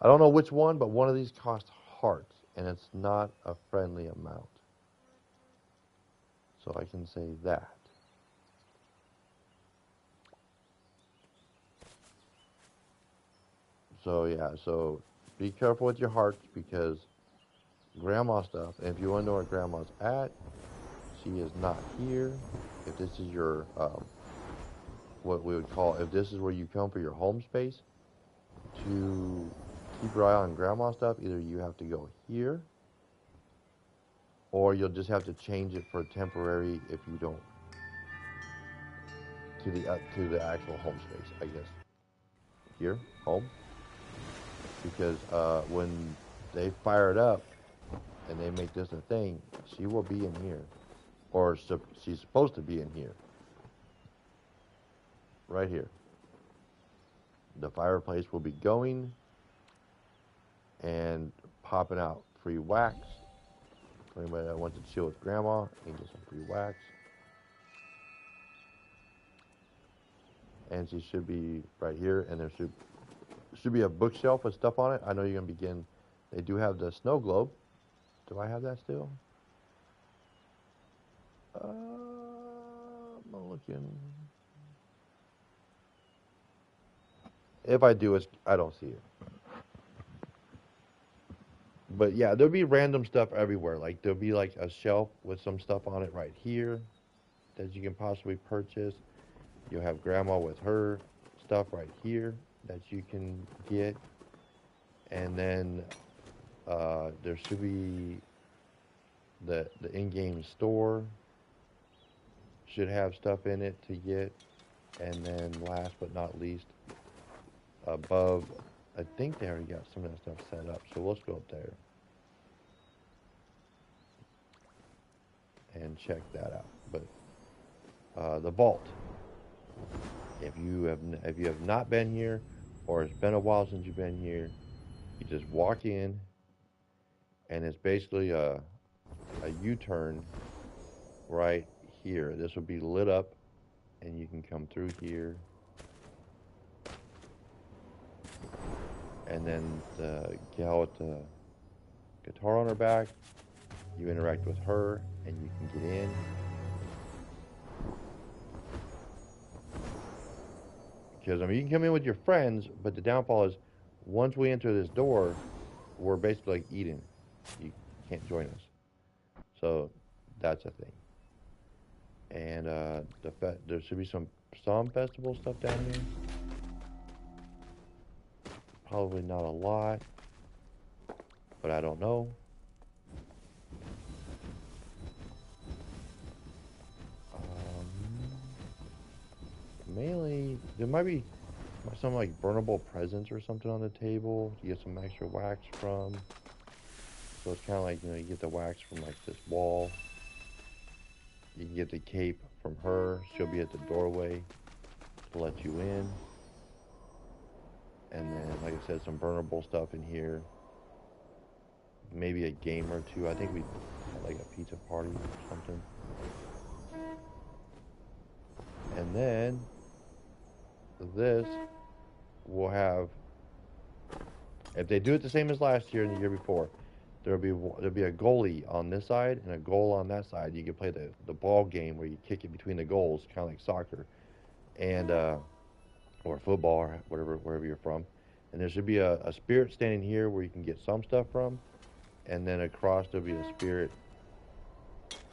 don't know which one, but one of these costs hearts, and it's not a friendly amount. So I can say that. So yeah, so be careful with your hearts because grandma stuff, and if you want to know where grandma's at, she is not here. If this is your, what we would call, if this is where you come for your home space, to keep your eye on grandma stuff, either you have to go here, or you'll just have to change it for temporary if you don't, to the actual home space, I guess. Here, home, because when they fire it up and they make this a thing, she will be in here, or she's supposed to be in here, right here. The fireplace will be going and popping out free wax. For anybody that wants to chill with grandma, you can get some free wax. And she should be right here, and there should be a bookshelf with stuff on it. I know you're gonna begin. They do have the snow globe. Do I have that still? I'm looking. If I do, I don't see it. But yeah, there'll be random stuff everywhere. Like there'll be like a shelf with some stuff on it right here that you can possibly purchase. You'll have grandma with her stuff right here that you can get. And then there should be the in-game store should have stuff in it to get. And then last but not least, above, I think they already got some of that stuff set up. So let's go up there and check that out. But the vault, if you have not been here, or it's been a while since you've been here, you just walk in, and it's basically a U-turn right here. This will be lit up, and you can come through here. And then the gal with the guitar on her back, you interact with her, and you can get in. Because, I mean, you can come in with your friends, but the downfall is once we enter this door, we're basically like Eden. You can't join us. So that's a thing. And there should be some festival stuff down here. Probably not a lot, but I don't know. Mainly, there might be some like burnable presents or something on the table to get some extra wax from. So it's kind of like, you get the wax from like this wall. You can get the cape from her. She'll be at the doorway to let you in. And then, like I said, some burnable stuff in here. Maybe a game or two. I think we had like a pizza party or something. And then this will have, if they do it the same as last year and the year before, there'll be a goalie on this side and a goal on that side. You can play the ball game where you kick it between the goals, kind of like soccer, and or football or wherever you're from. And there should be a spirit standing here where you can get some stuff from, and then across there'll be a spirit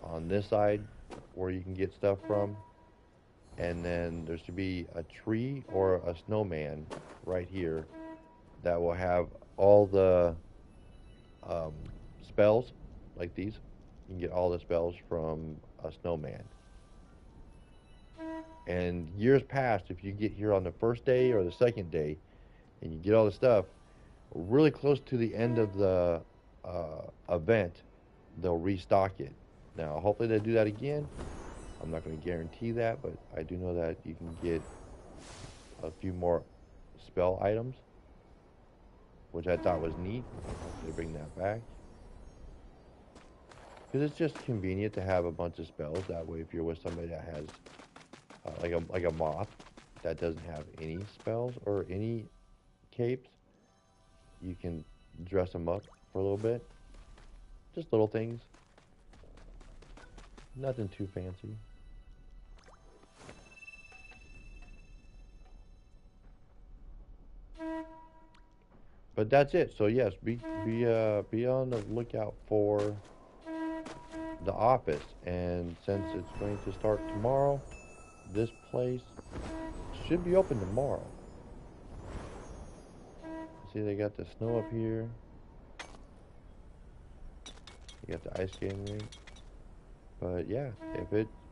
on this side where you can get stuff from. And then there should be a tree or a snowman right here that will have all the spells like these. You can get all the spells from a snowman. And years past, if you get here on the first day or the second day and you get all the stuff, really close to the end of the event, they'll restock it. Now, hopefully they do that again. I'm not going to guarantee that, but I do know that you can get a few more spell items, which I thought was neat. I hope they bring that back. Because it's just convenient to have a bunch of spells. That way, if you're with somebody that has like a moth that doesn't have any spells or any capes, you can dress them up for a little bit. Just little things. Nothing too fancy. But that's it. So yes, be on the lookout for the office. And since it's going to start tomorrow, this place should be open tomorrow. See, they got the snow up here. You got the ice skating rink. But yeah,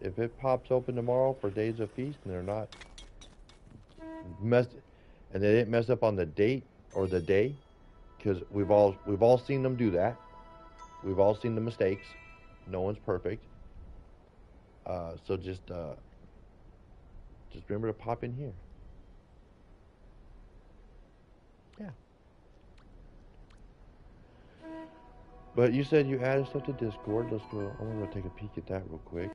if it pops open tomorrow for Days of Feast and they're not messed and they didn't mess up on the date or the day, because we've all seen them do that. We've all seen the mistakes. No one's perfect. So just remember to pop in here. Yeah. But you said you added stuff to Discord. Let's go. I'm gonna go take a peek at that real quick.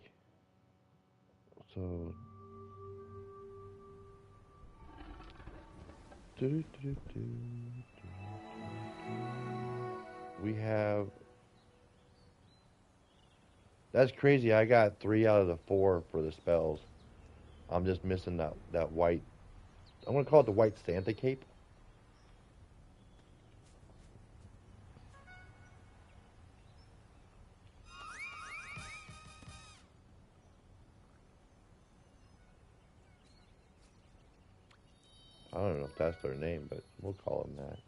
So, we have. That's crazy. I got 3 out of the 4 for the spells. I'm just missing that white. I'm gonna call it the white Santa cape. I don't know if that's their name, but we'll call them that.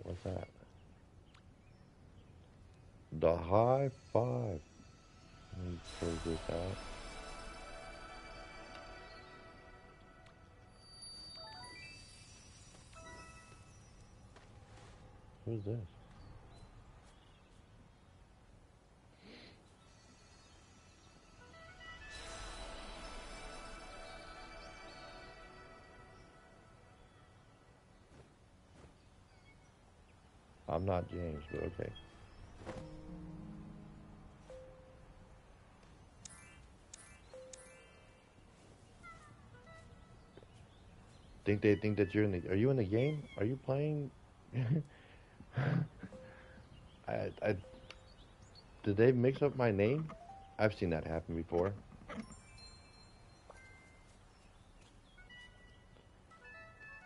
What's that? The high five. Let me close this out. Who's this? I'm not James, but okay. Think they think that you're in the. Are you in the game? Are you playing? I did they mix up my name? I've seen that happen before.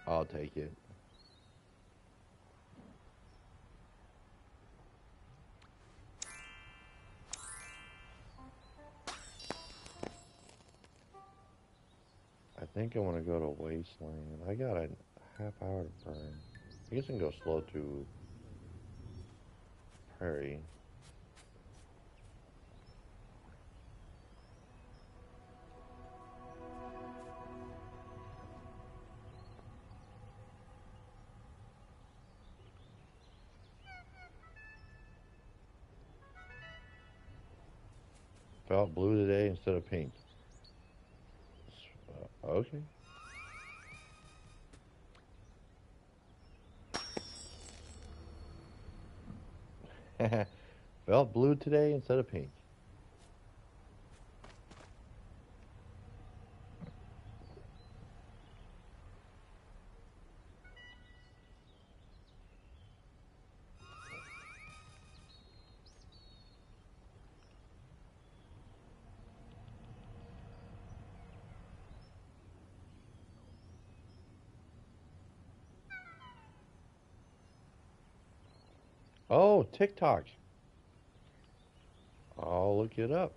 I'll take it. I think I want to go to Wasteland. I got a half hour to burn. I guess I can go slow to Prairie. Felt blue today instead of pink. Okay. Felt blue today instead of pink. Oh, TikTok. I'll look it up.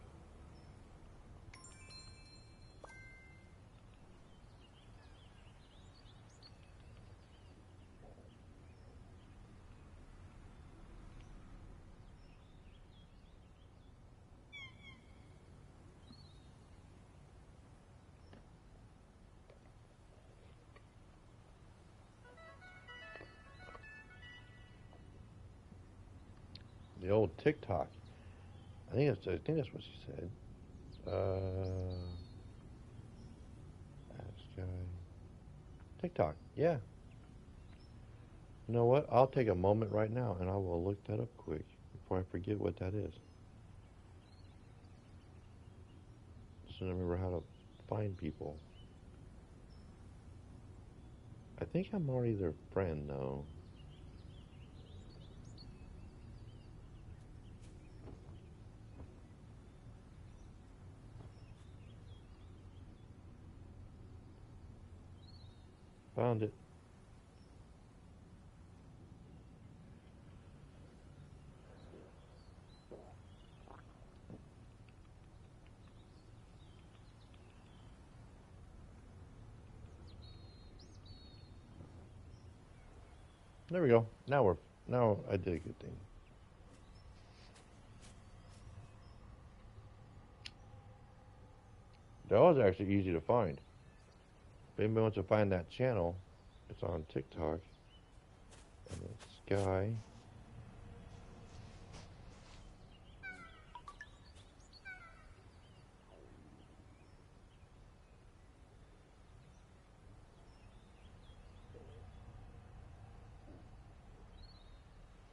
The old TikTok. I think that's what she said. Ask guy. TikTok. Yeah. You know what? I'll take a moment right now and I will look that up quick before I forget what that is. So I remember how to find people. I think I'm already their friend though. Found it. There we go. Now I did a good thing. That was actually easy to find. If anybody wants to find that channel, it's on TikTok. And it's Sky.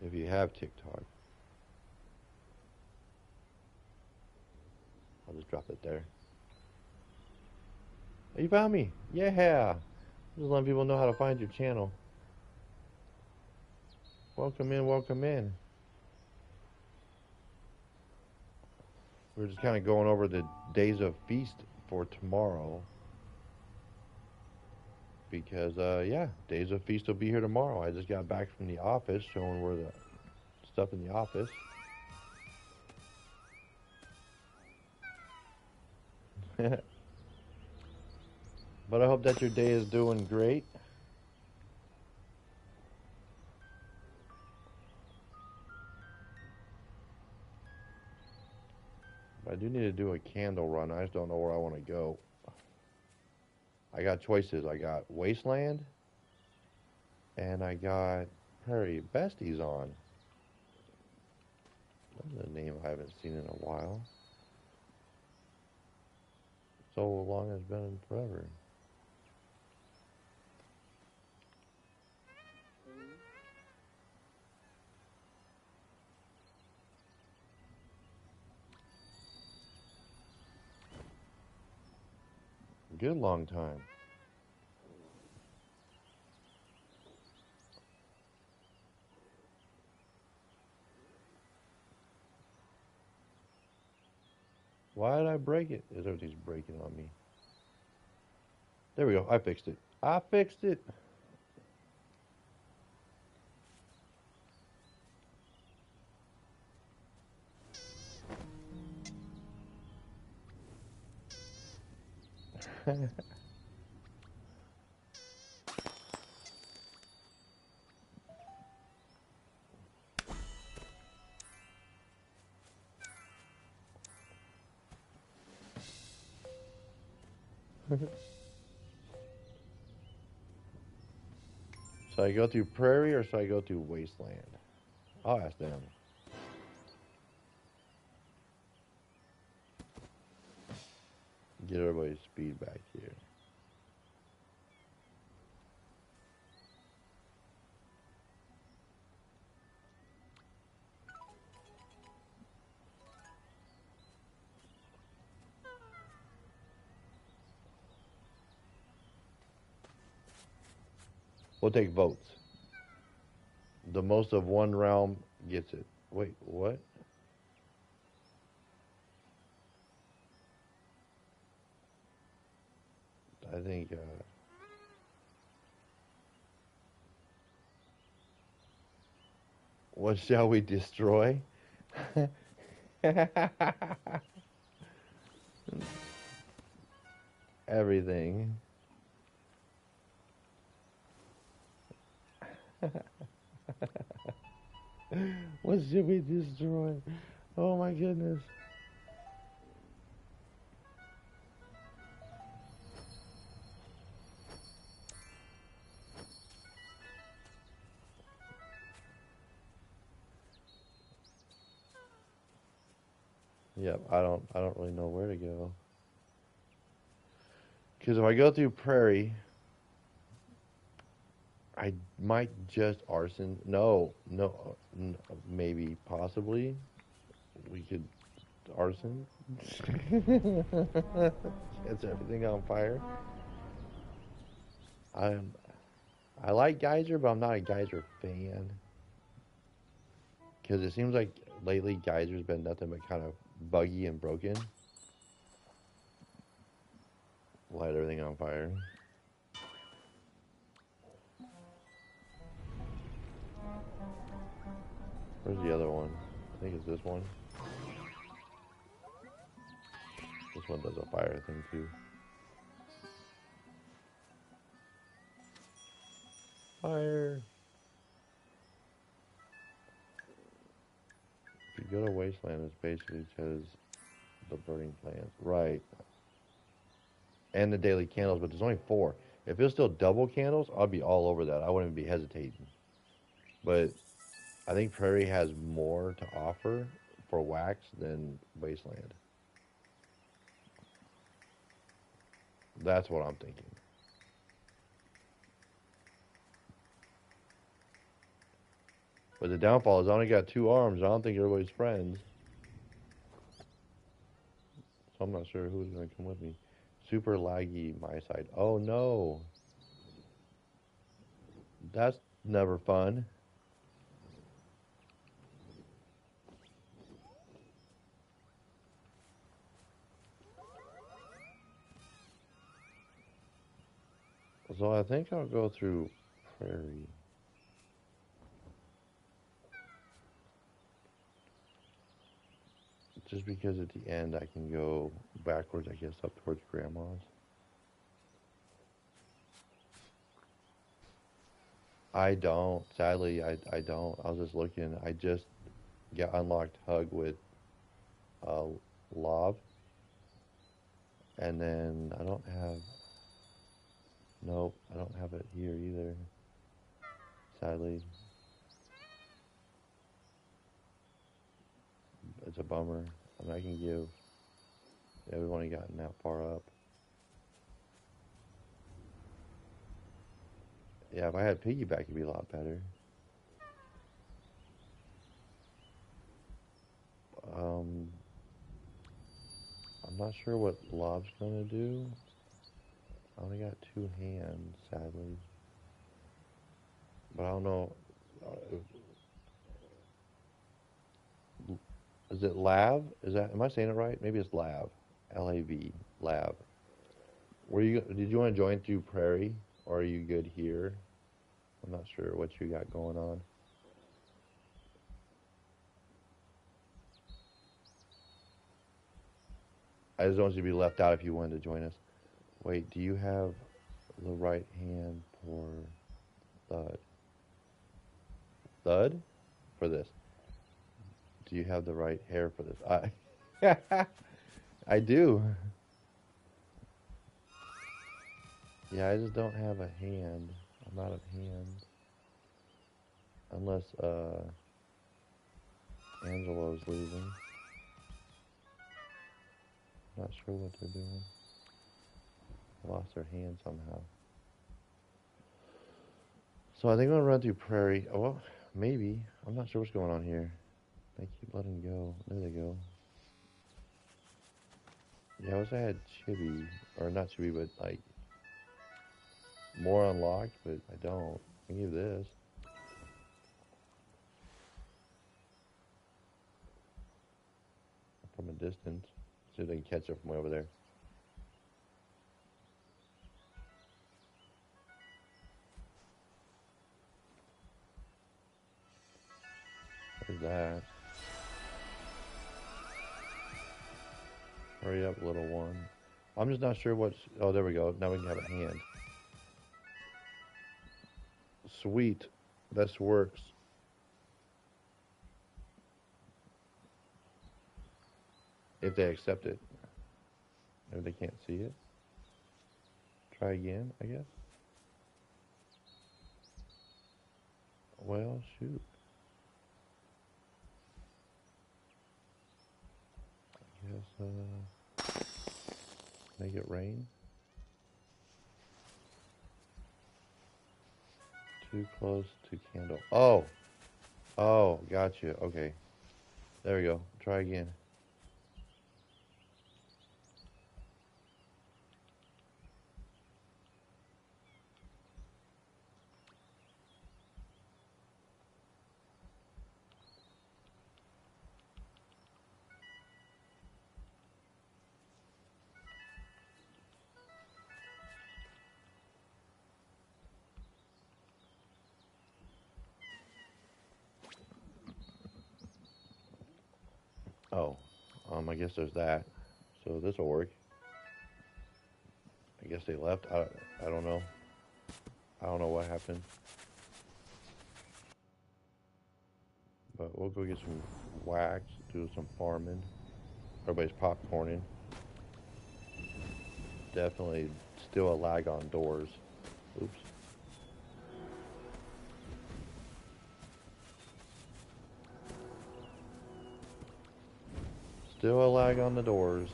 If you have TikTok, I'll just drop it there. Oh, you found me. Yeah. Just letting people know how to find your channel. Welcome in, welcome in. We're just kind of going over the days of feast for tomorrow. Because, yeah, days of feast will be here tomorrow. I just got back from the office showing where the stuff in the office. But I hope that your day is doing great. I do need to do a candle run. I just don't know where I want to go. I got choices. I got Wasteland, and I got Prairie Besties on. That's a name I haven't seen in a while. So long it's been forever. Good long time. Why did I break it? Everything's breaking on me. There we go. I fixed it. I fixed it. So I go through Prairie or should I go through Wasteland? I'll ask them. Get everybody's speed back here. We'll take votes. The most of one realm gets it. Wait, what? I think, what shall we destroy? Everything. What should we destroy? Oh my goodness. Yep, I don't really know where to go. Because if I go through Prairie, I might just arson. No, no, maybe, possibly. We could arson. It's everything on fire. I'm, I like Geyser, but I'm not a Geyser fan. Because it seems like lately Geyser's been nothing but kind of buggy and broken. Light everything on fire. Where's the other one? I think it's this one. This one does a fire thing too. Fire. If you go to Wasteland, it's basically because the burning plants. Right. And the daily candles, but there's only 4. If it was still double candles, I'd be all over that. I wouldn't be hesitating. But I think Prairie has more to offer for wax than Wasteland. That's what I'm thinking. But the downfall is I only got 2 arms. I don't think everybody's friends. So I'm not sure who's going to come with me. Super laggy my side. Oh no. That's never fun. So I think I'll go through Prairie. Just because at the end I can go backwards, I guess, up towards Grandma's. I don't. Sadly, I don't. I was just looking. I just got unlocked Hug with uh, Lob. And then I don't have... Nope, I don't have it here either. Sadly. It's a bummer. I mean, I can give... Yeah, we've only gotten that far up. Yeah, if I had piggyback, it'd be a lot better. Um, I'm not sure what Lob's gonna do. I only got 2 hands, sadly. But I don't know. Is it Lav? Is that? Am I saying it right? Maybe it's Lav. Lav. Lav. Were you? Did you want to join through Prairie, or are you good here? I'm not sure what you got going on. I just don't want you to be left out if you wanted to join us. Wait, do you have the right hand for Thud? Thud? For this. Do you have the right hair for this? I do. Yeah, I just don't have a hand. I'm out of hands. Unless Angelo's leaving. Not sure what they're doing. They lost their hand somehow. So I think I'm gonna run through Prairie. Oh, well, maybe. I'm not sure what's going on here. They keep letting go. There they go. Yeah, I wish I had Chibi. Or not Chibi, but like more unlocked, but I don't. I can give this. From a distance. See if they can catch it from way over there. There's that. Hurry up, little one. I'm just not sure what's... Oh, there we go. Now we can have a hand. Sweet. This works. If they accept it. If they can't see it. Try again, I guess. Well, shoot. make it rain. Too close to candle. Oh! Oh, gotcha. Okay. There we go. Try again. Oh, I guess there's that. So this will work. I guess they left. I don't know. I don't know what happened. But we'll go get some wax, do some farming. Everybody's popcorning. Definitely still a lag on doors. Oops. Still a lag on the doors.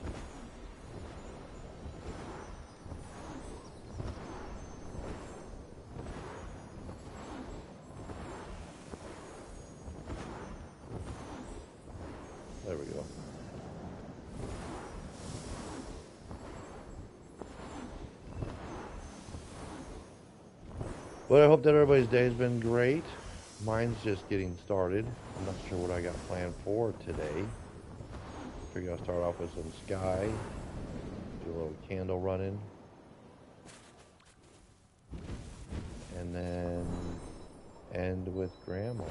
There we go. Well, I hope that everybody's day has been great. Mine's just getting started. I'm not sure what I got planned for today. Figure I'll start off with some sky. Do a little candle running. And then end with grandma.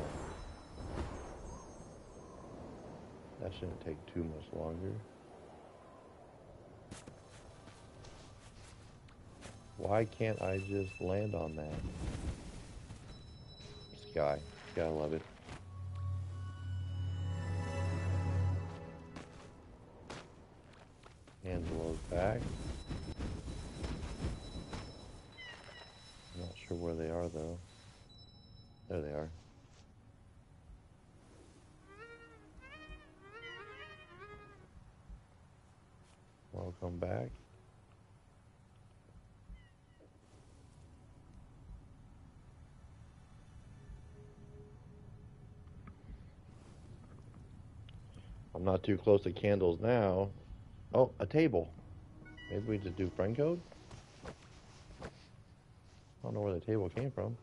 That shouldn't take too much longer. Why can't I just land on that? Sky. Gotta love it. Angelo's back. I'm not sure where they are though. There they are. Welcome back. I'm not too close to candles now. Oh, a table. Maybe we just do friend code? I don't know where the table came from.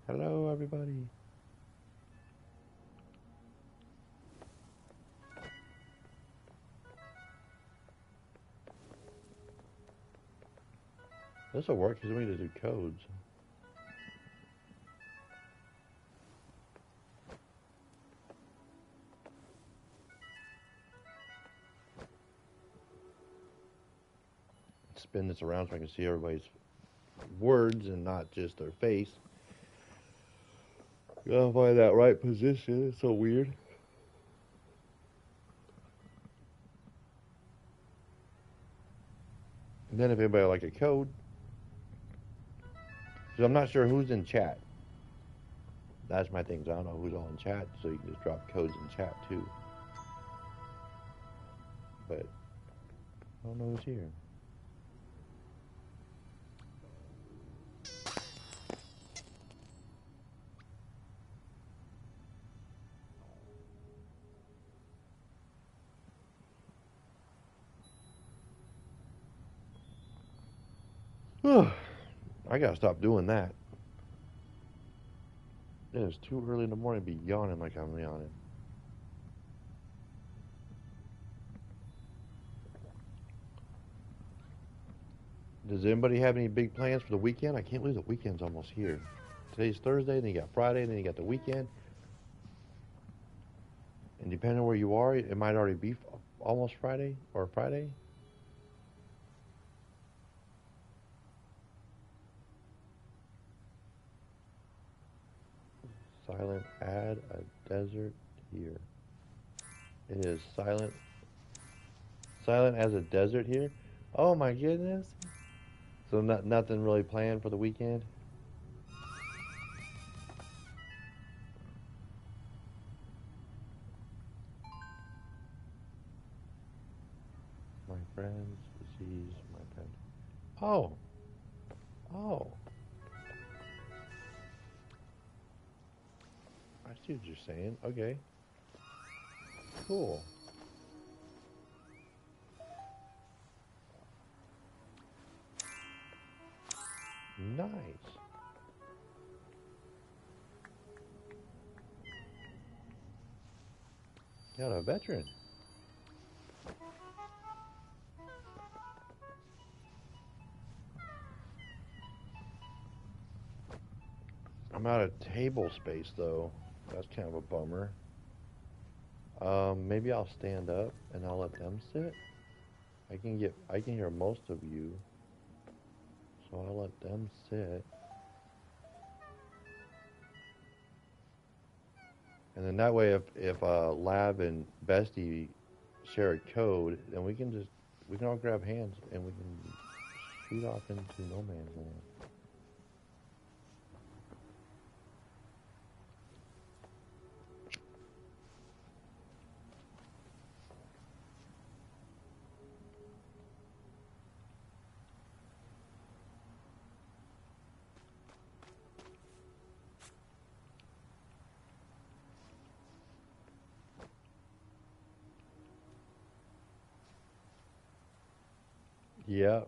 Hello, everybody. This will work because we need to do codes. Spin this around so I can see everybody's words and not just their face. Gotta find that right position. It's so weird. And then if anybody would like a code, because I'm not sure who's in chat. That's my thing. I don't know who's all in chat, so you can just drop codes in chat too. But I don't know who's here. I gotta stop doing that. It is too early in the morning to be yawning like I'm yawning. Does anybody have any big plans for the weekend? I can't believe the weekend's almost here. Today's Thursday, then you got Friday, then you got the weekend. And depending on where you are, it might already be almost Friday or Friday. Silent, add a desert here. It is silent. Silent as a desert here. Oh my goodness. So nothing really planned for the weekend? friends, disease, my friend. Oh, oh. I see what you're saying. Okay, cool. Nice. Got a veteran. I'm out of table space though. That's kind of a bummer. Maybe I'll stand up and I'll let them sit. I can hear most of you, so I'll let them sit. And then that way, if Lab and Bestie share a code, then we can all grab hands and we can shoot off into no man's land. Yeah,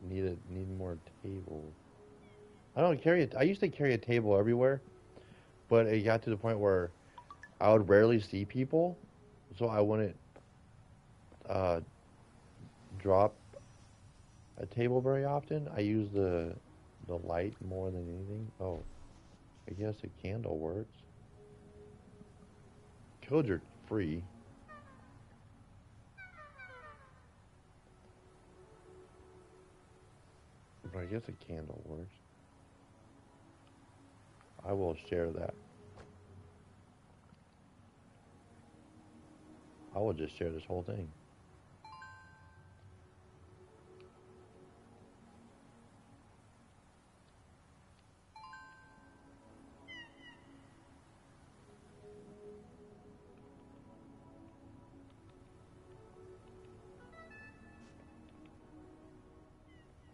need more tables. I don't carry it. I used to carry a table everywhere, but it got to the point where I would rarely see people, so I wouldn't uh, drop a table very often. I use the light more than anything. Oh, I guess a candle works. Codes are free. But I guess a candle works. I will share that. I will just share this whole thing.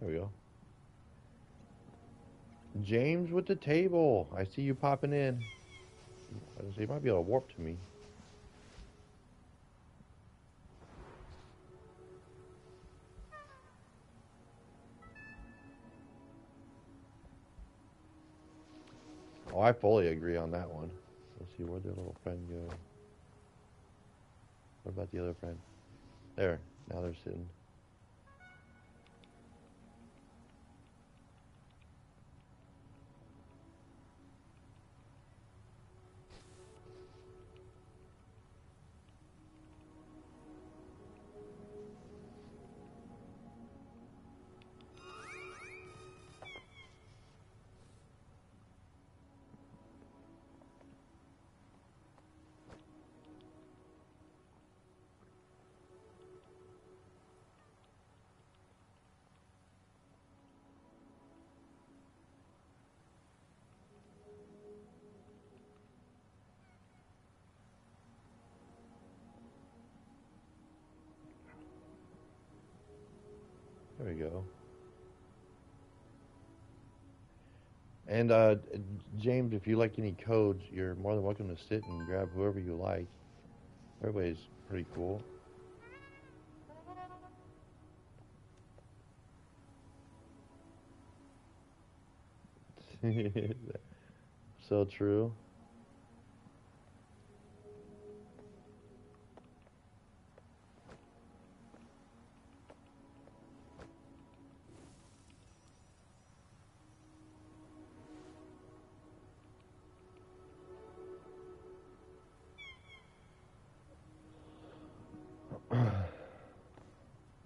There we go. James with the table. I see you popping in. You might be able to warp to me. Oh, I fully agree on that one. Let's see, where'd their little friend go? What about the other friend? There. Now they're sitting. There we go. And James, if you like any codes, you're more than welcome to sit and grab whoever you like. Everybody's pretty cool. So true.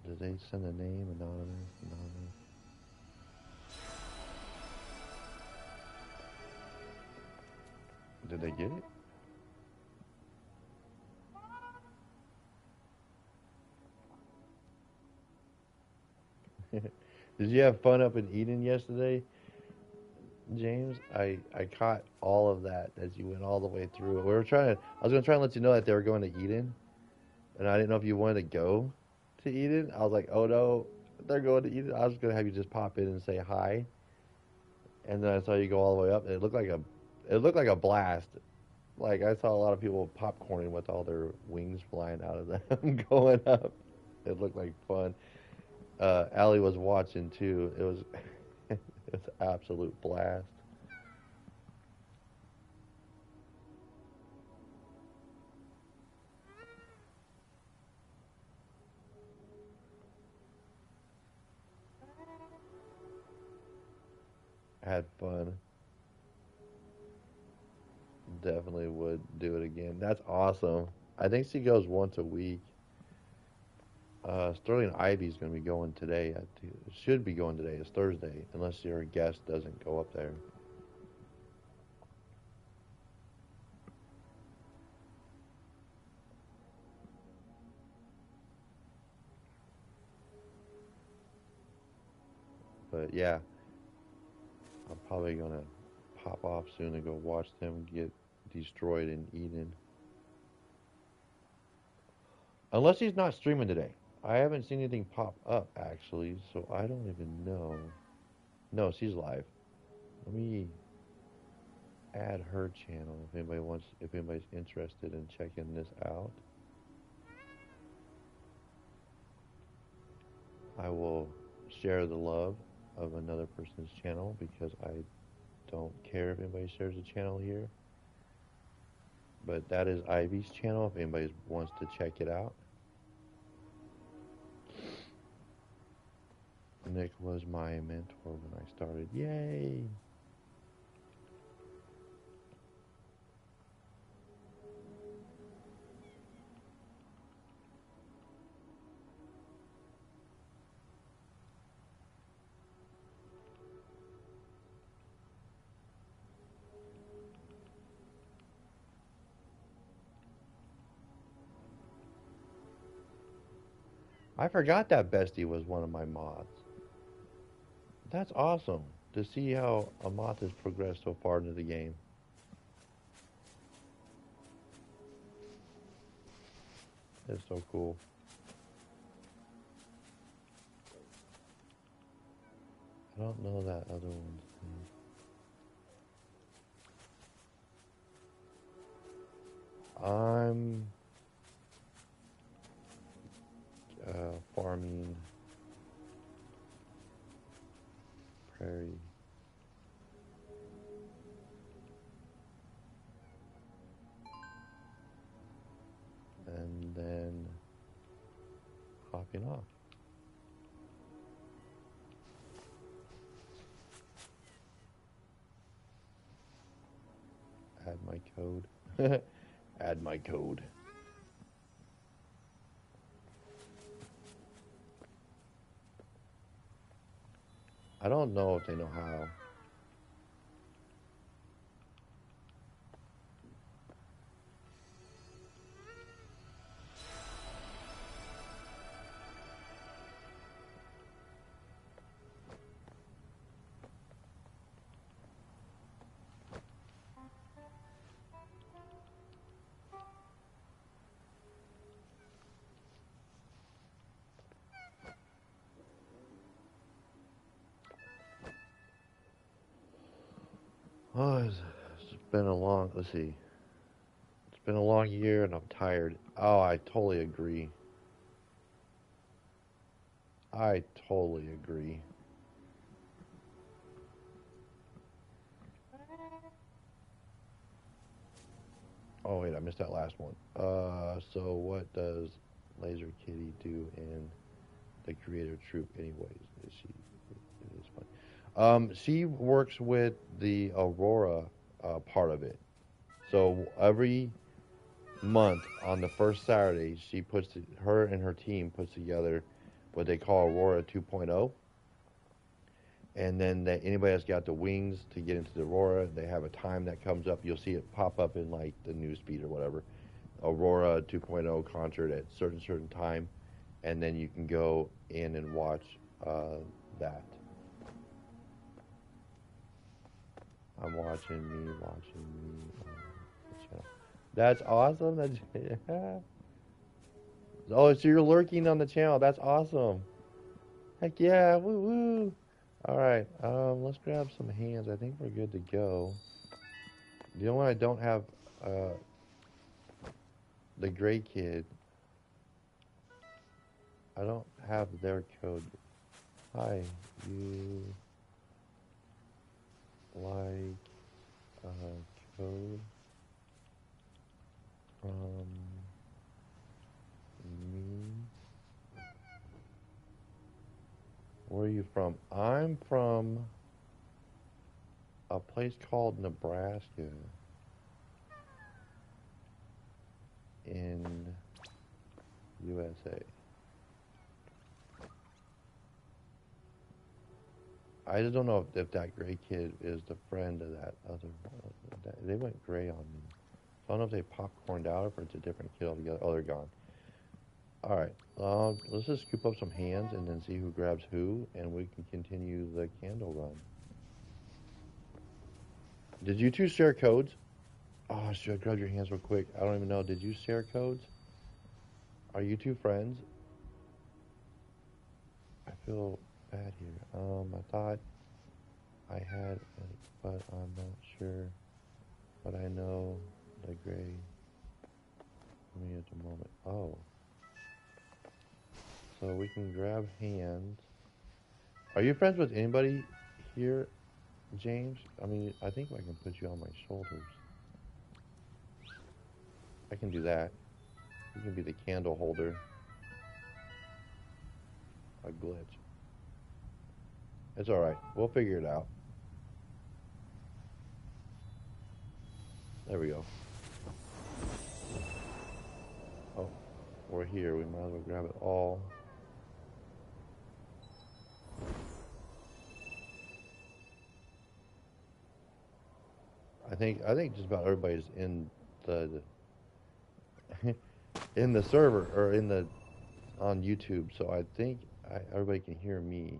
Did they send a name? Anonymous? Anonymous? Did they get it? Did you have fun up in Eden yesterday, James? I caught all of that as you went all the way through. We were trying to. I was gonna try and let you know that they were going to Eden, and I didn't know if you wanted to go to Eden. I was like, oh no, they're going to Eden. I was gonna have you just pop in and say hi, and then I saw you go all the way up, and it looked like a blast. Like I saw a lot of people popcorning with all their wings flying out of them going up. It looked like fun. Allie was watching too. It was it's absolute blast. Had fun. Definitely would do it again. That's awesome. I think she goes once a week. Sterling Ivy's going to be going today. Should be going today. It's Thursday, unless your guest doesn't go up there. But yeah, I'm probably going to pop off soon and go watch them get destroyed in Eden. Unless he's not streaming today. I haven't seen anything pop up actually, so I don't even know. No, she's live. Let me add her channel if anybody's interested in checking this out. I will share the love of another person's channel because I don't care if anybody shares a channel here. But that is Ivy's channel if anybody wants to check it out. Nick was my mentor when I started. Yay! I forgot that Bestie was one of my mods. That's awesome to see how a mod has progressed so far into the game. It's so cool. I don't know that other one's name. I'm farming prairie. And then hopping off. Add my code. Add my code. I don't know if they know how. Oh, it's been a long, let's see. It's been a long year and I'm tired. Oh, I totally agree. I totally agree. Oh, wait, I missed that last one. So what does Laser Kitty do in the Creator Troop anyways? It is fun. She works with the Aurora part of it. So every month on the first Saturday, her and her team puts together what they call Aurora 2.0. And then anybody that's got the wings to get into the Aurora, they have a time that comes up. You'll see it pop up in like the news feed or whatever. Aurora 2.0 concert at certain time, and then you can go in and watch that. I'm watching me. That's awesome. That's yeah. Oh, so you're lurking on the channel. That's awesome. Heck yeah, woo woo. All right, let's grab some hands. I think we're good to go. The only one I don't have, uh, the gray kid. I don't have their code. Hi, you like code from me? Where are you from? I'm from a place called Nebraska in USA. I just don't know if that gray kid is the friend of that other one. They went gray on me. So I don't know if they popcorned out or if it's a different kid altogether. Oh, they're gone. All right. Let's just scoop up some hands and then see who grabs who, and we can continue the candle run. Did you two share codes? Oh, should I grab your hands real quick? I don't even know. Did you share codes? Are you two friends? I feel bad here. I thought I had it, but I'm not sure. But I know the gray for me at the moment. Oh. So we can grab hands. Are you friends with anybody here, James? I mean, I think I can put you on my shoulders. I can do that. You can be the candle holder. A glitch. It's alright. We'll figure it out. There we go. Oh, we're here. We might as well grab it all. I think just about everybody's in the in the server or in the on YouTube, so I think everybody can hear me.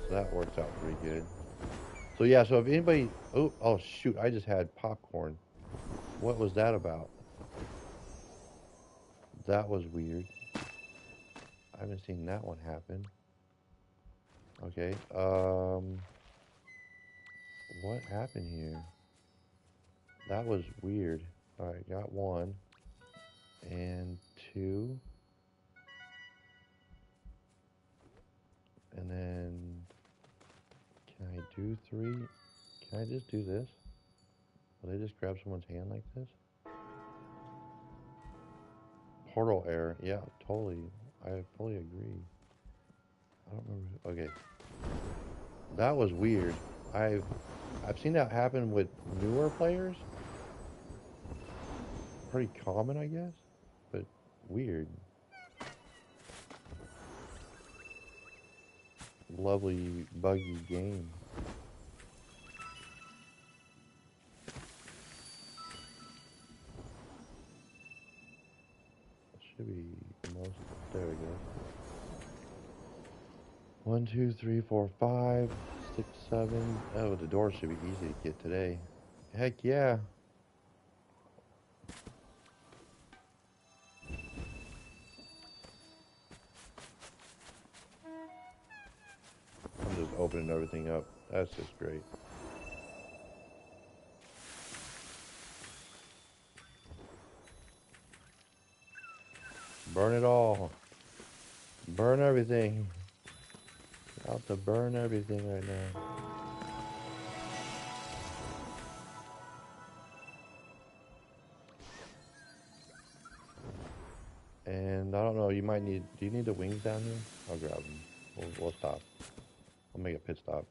So that works out pretty good. So yeah, so if anybody, oh shoot, I just had popcorn. What was that about? That was weird. I haven't seen that one happen. Okay, what happened here? That was weird. All right, got one and two, and then can I do three? Can I just do this? Will they just grab someone's hand like this? Portal error. Yeah, totally. I fully agree. I don't remember. Okay. That was weird. I've seen that happen with newer players. Pretty common, I guess, but weird. Lovely buggy game. Should be most. There we go. 1, 2, 3, 4, 5, 6, 7. Oh, the door should be easy to get today. Heck yeah. I'm just opening everything up. That's just great. Burn it all. Burn everything. Out to burn everything right now. And I don't know, you might need, do you need the wings down here? I'll grab them. We'll stop. We'll make a pit stop.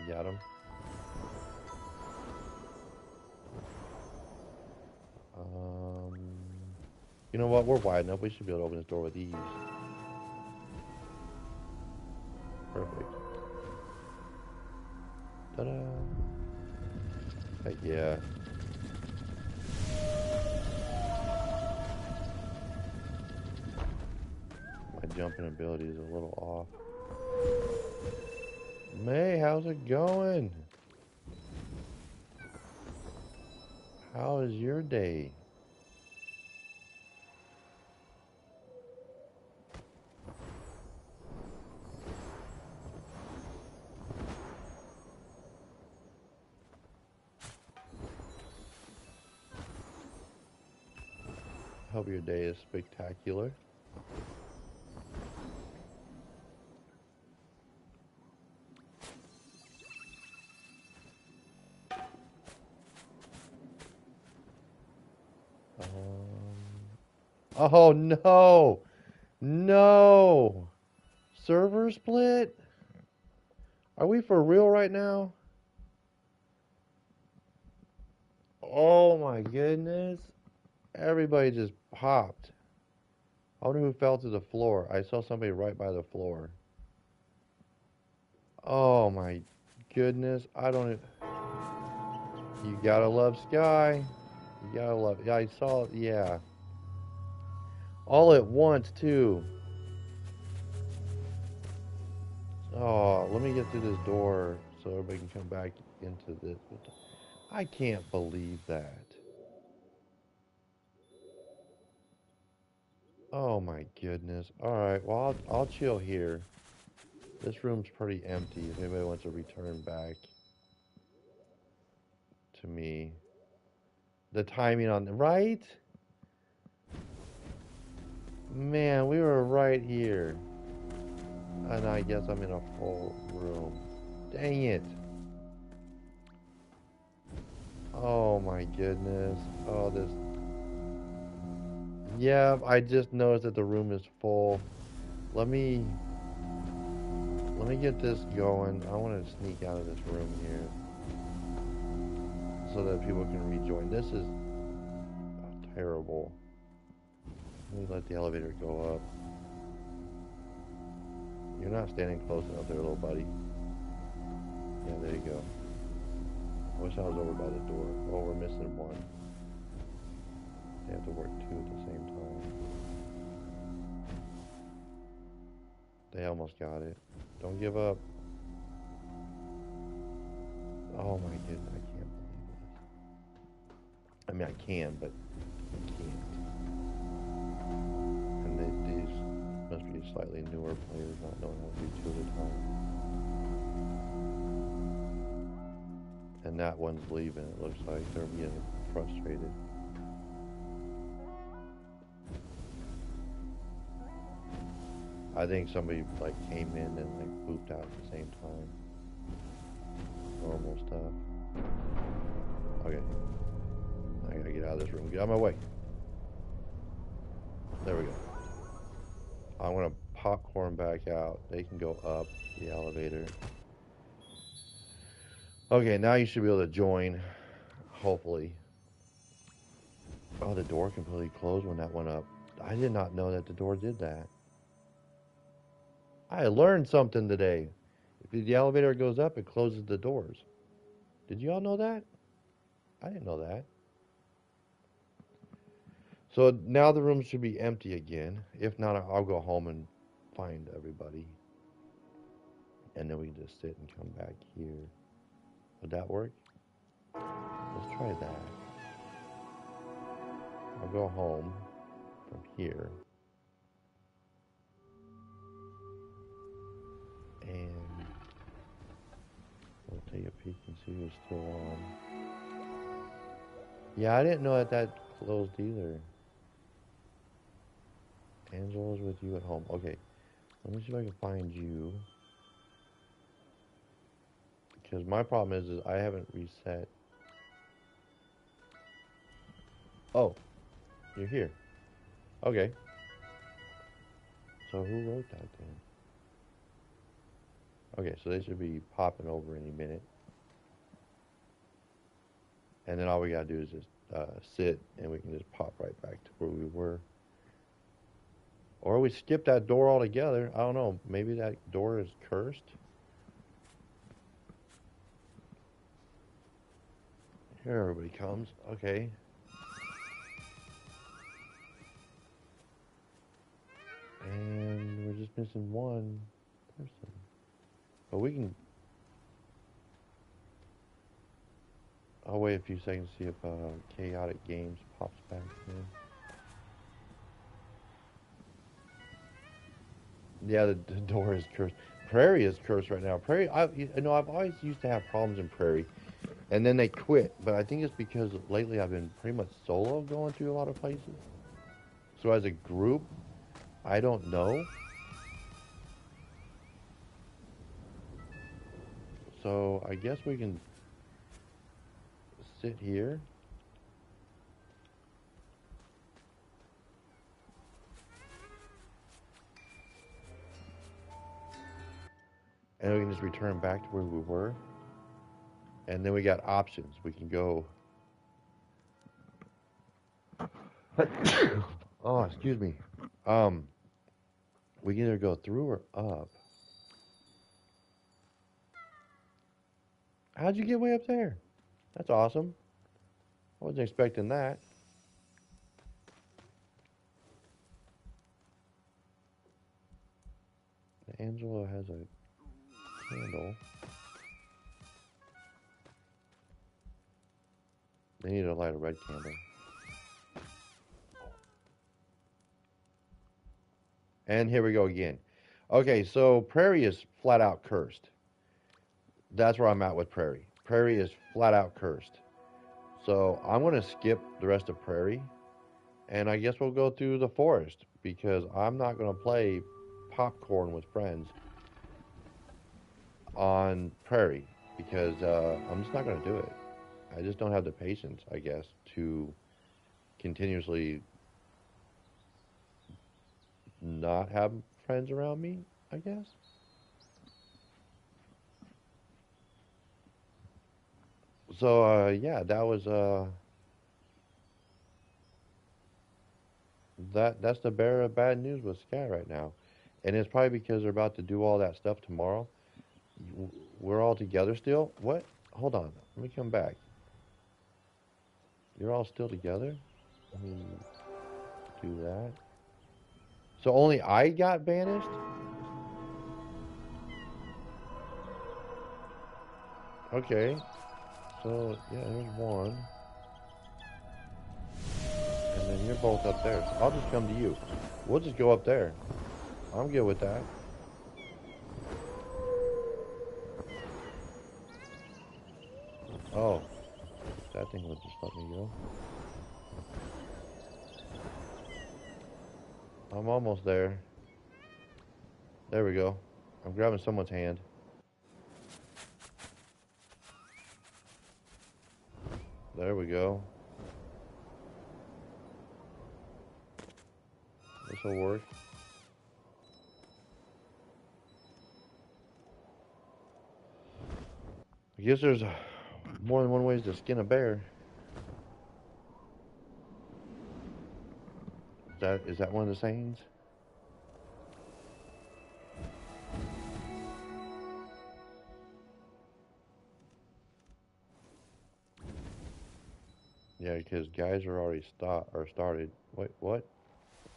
You got them? You know what? We're wide enough. We should be able to open this door with ease. Perfect. Ta-da! Heck yeah. My jumping ability is a little off. May, how's it going? How is your day? Hope your day is spectacular. Oh no! No! Server split? Are we for real right now? Oh my goodness. Everybody just popped. I wonder who fell to the floor. I saw somebody right by the floor. Oh my goodness. I don't even... You gotta love Sky. You gotta love... Yeah, I saw... Yeah. All at once, too. Oh, let me get through this door so everybody can come back into this. I can't believe that. Oh my goodness. Alright, well, I'll chill here. This room's pretty empty if anybody wants to return back to me. The timing on the right? Man, we were right here. And I guess I'm in a full room. Dang it. Oh my goodness. Oh, this. Yeah, I just noticed that the room is full. Let me get this going. I want to sneak out of this room here so that people can rejoin. This is terrible. Let me let the elevator go up. You're not standing close enough there, little buddy. Yeah, there you go. I wish I was over by the door. Oh, we're missing one. They have to work two at the same time. They almost got it. Don't give up. Oh my goodness, I can't believe this. I mean, I can, but I can't. And these must be slightly newer players not knowing how to do two at a time. And that one's leaving, it looks like. They're getting frustrated. I think somebody like came in and like pooped out at the same time. Normal stuff. Okay. I gotta get out of this room. Get out of my way. There we go. I want to popcorn back out. They can go up the elevator. Okay, now you should be able to join. Hopefully. Oh, the door completely closed when that went up. I did not know that the door did that. I learned something today. If the elevator goes up, it closes the doors. Did you all know that? I didn't know that. So now the room should be empty again. If not, I'll go home and find everybody. And then we can just sit and come back here. Would that work? Let's try that. I'll go home from here. And we'll take a peek and see who's still on. Yeah, I didn't know that closed either. Angela's with you at home. Okay, let me see if I can find you. Because my problem is I haven't reset. Oh, you're here. Okay. So who wrote that then? Okay, so they should be popping over any minute. And then all we gotta do is just sit and we can just pop right back to where we were. Or we skip that door altogether. I don't know. Maybe that door is cursed. Here everybody comes. Okay. And we're just missing one person. But we can... I'll wait a few seconds to see if Chaotic Games pops back in. Yeah, the door is cursed. Prairie is cursed right now. Prairie, I've always used to have problems in Prairie. And then they quit. But I think it's because lately I've been pretty much solo going through a lot of places. So as a group, I don't know. So I guess we can sit here. And we can just return back to where we were. And then we got options. We can go. Oh, excuse me. Um, we can either go through or up. How'd you get way up there? That's awesome. I wasn't expecting that. Angela has a candle. They need to light a red candle. And here we go again. Okay, so Prairie is flat out cursed. That's where I'm at with Prairie. Prairie is flat out cursed. So I'm going to skip the rest of Prairie. And I guess we'll go through the forest because I'm not going to play popcorn with friends on Prairie because I'm just not going to do it. I just don't have the patience, I guess, to continuously not have friends around me, I guess. So yeah, that was that's the bearer of bad news with Sky right now, and it's probably because they're about to do all that stuff tomorrow. We're all together still. What? Hold on. Let me come back. You're all still together. Let me do that. So only I got banished. Okay. So yeah, there's one, and then you're both up there. So I'll just come to you. We'll just go up there. I'm good with that. Oh, that thing would just let me go. I'm almost there. There we go. I'm grabbing someone's hand. There we go. This will work. I guess there's more than one way to skin a bear. Is that one of the sayings? Yeah, because guys are already started. Wait, what?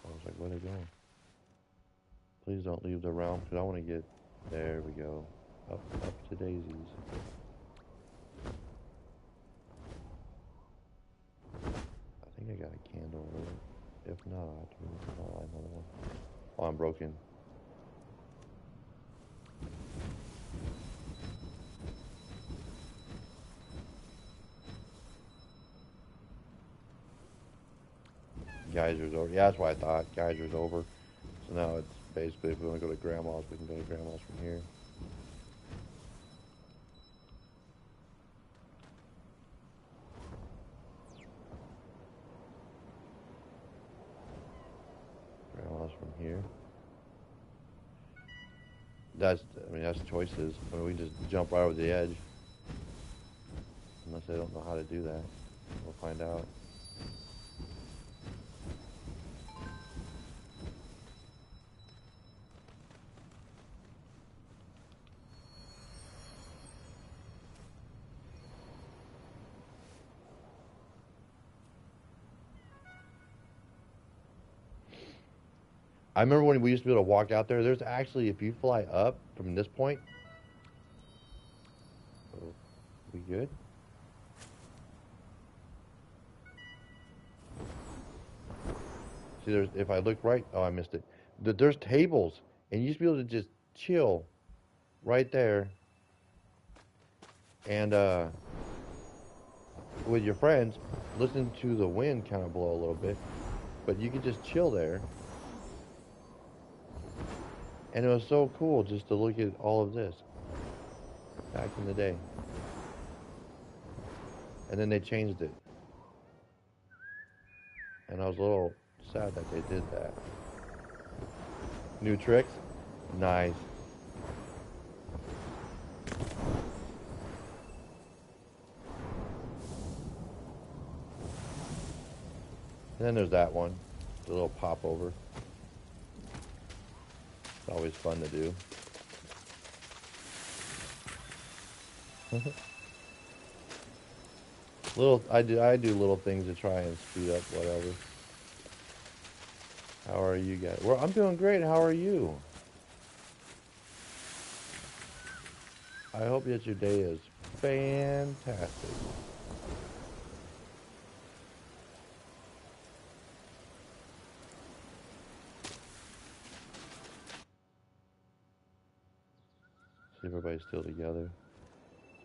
I was like, where are they going? Please don't leave the realm, because I want to get. There we go. Up to daisies. I think I got a candle. If not, I'll light another one. Oh, I'm broken. Geyser's over. Yeah, that's what I thought. Geyser's over. So now it's basically if we want to go to Grandma's, we can go to Grandma's from here. Grandma's from here. That's choices. I mean, we can just jump right over the edge. Unless they don't know how to do that. We'll find out. I remember when we used to be able to walk out there. There's actually, if you fly up from this point, oh, we good? See, if I look right, oh, I missed it. There's tables, and you used to be able to just chill right there, and with your friends, listen to the wind kind of blow a little bit. but you could just chill there. And it was so cool just to look at all of this back in the day. And then they changed it. And I was a little sad that they did that. New tricks? Nice. And then there's that one, the little popover. It's always fun to do. I do little things to try and speed up whatever. How are you guys? Well, I'm doing great. How are you? I hope that your day is fantastic. See if everybody's still together.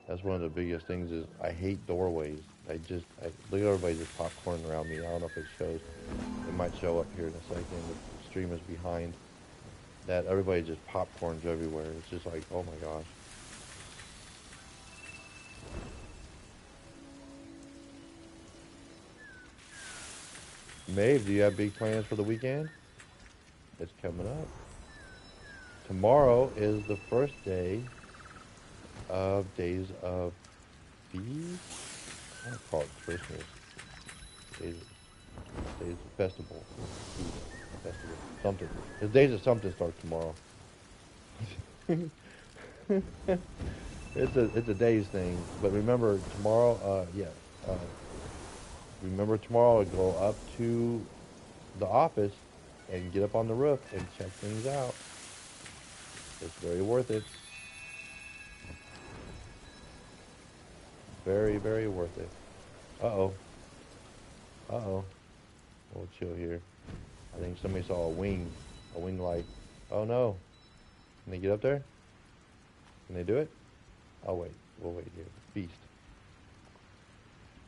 That's one of the biggest things is I hate doorways. I look at everybody just popcorn around me. I don't know if it shows. It might show up here in a second. The stream is behind. That everybody just popcorns everywhere. It's just like, oh my gosh. Maeve, do you have big plans for the weekend? It's coming up. Tomorrow is the first day of Days of Feast. I don't call it Christmas. Days of Festival. Feast. Festival. Something. The Days of something starts tomorrow. It's a days thing. But remember tomorrow, remember tomorrow to go up to the office and get up on the roof and check things out. It's very worth it. Very, very worth it. Uh-oh. Uh-oh. We'll chill here. I think somebody saw a wing light. Oh no. Can they get up there? Can they do it? Oh wait. We'll wait here. Feast.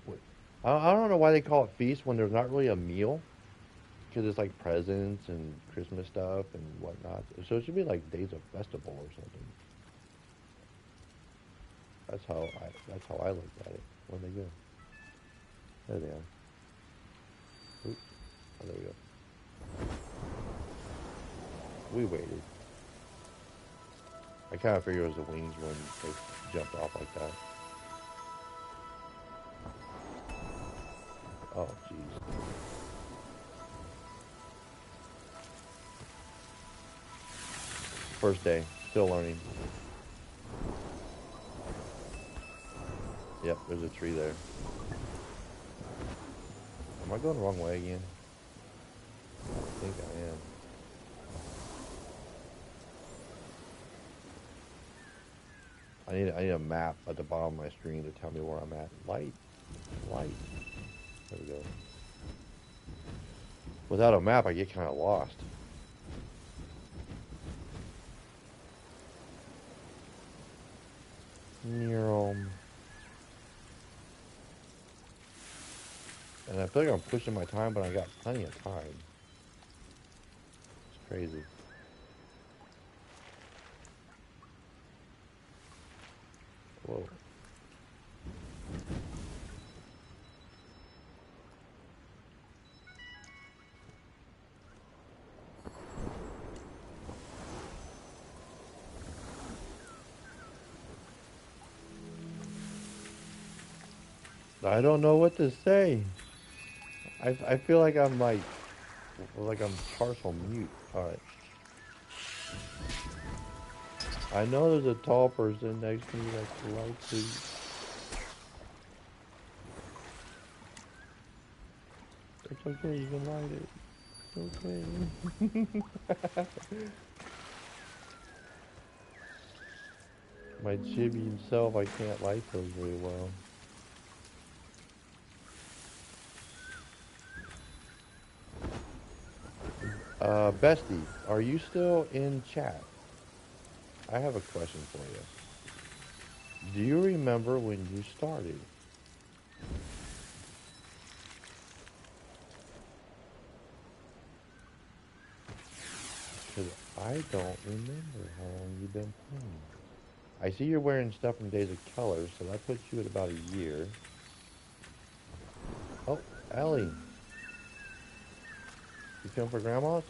Wait. I don't know why they call it feast when there's not really a meal. Because it's like presents and Christmas stuff and whatnot. So it should be like Days of Festival or something. That's how I looked at it. Where'd they go? There they are. Oops. Oh, there we go. We waited. I kind of figured it was the wings when they jumped off like that. Oh, jeez. First day. Still learning. Yep, there's a tree there. Am I going the wrong way again? I think I am. I need a map at the bottom of my screen to tell me where I'm at. Light. There we go. Without a map, I get kind of lost. And I feel like I'm pushing my time, but I got plenty of time. It's crazy. Whoa. I don't know what to say. I feel like I'm like I'm partial mute. Alright. I know there's a tall person next to me that's likely. It's okay, you can light it. It's okay. My chibi himself, I can't light those very well. Bestie, are you still in chat? I have a question for you. Do you remember when you started? I don't remember how long you've been playing. I see you're wearing stuff from Days of Color, so that puts you at about a year. Oh, Ellie, you come for Grandma's?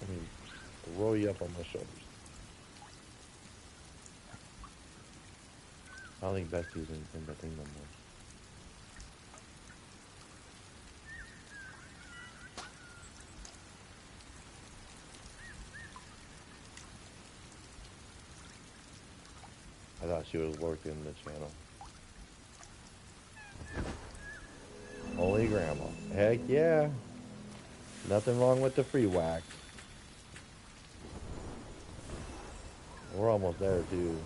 Let me roll you up on my shoulders. I don't think Bestie's in the thing no more. I thought she was working the channel. Only Grandma. Heck yeah. Nothing wrong with the free wax. We're almost there too.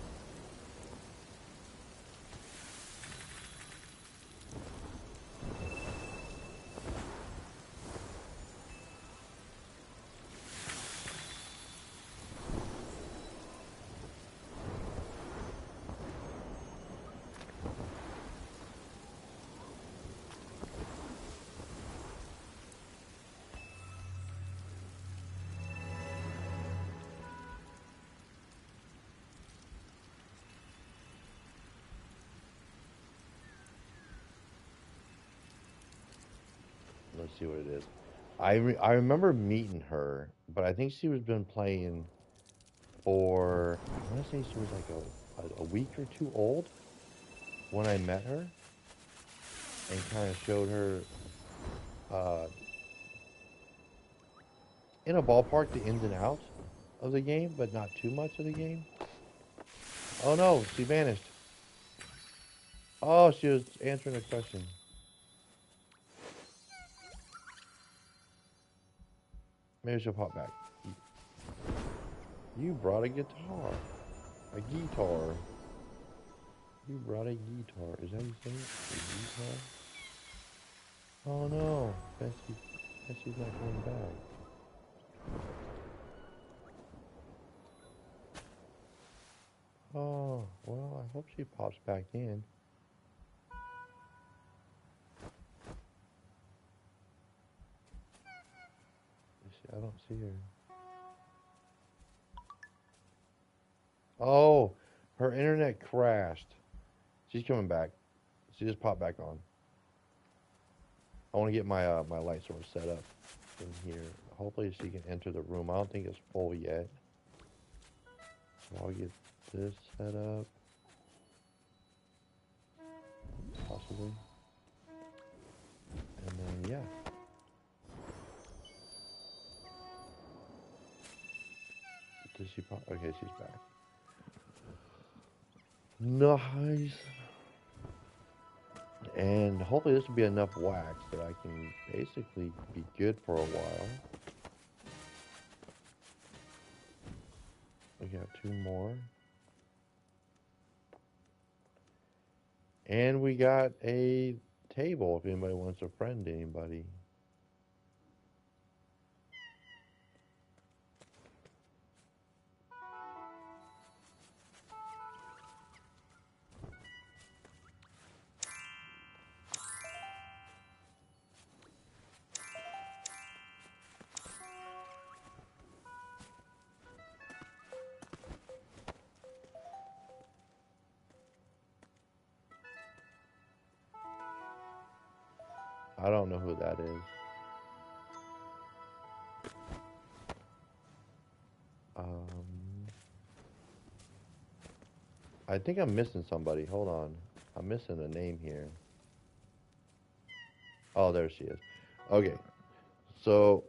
Let's see what it is. I remember meeting her, but I think she was been playing for, I want to say she was like a week or two old when I met her and kind of showed her uh, in a ballpark the ins and outs of the game, but not too much of the game. Oh no, she vanished. Oh, she was answering a question. Maybe she'll pop back. You brought a guitar. A guitar. You brought a guitar. Is that how you say it? A guitar? Oh no. Bessie's not coming back. Oh, well, I hope she pops back in. I don't see her. Oh, her internet crashed. She's coming back. She just popped back on. I want to get my my light source set up in here. Hopefully she can enter the room. I don't think it's full yet. So I'll get this set up. Possibly. And then, yeah. Does she pop? Okay, she's back. Nice. And hopefully this will be enough wax that I can basically be good for a while. We got two more. And we got a table if anybody wants to friend anybody. I don't know who that is. I think I'm missing somebody. Hold on. I'm missing a name here. Oh, there she is. Okay. So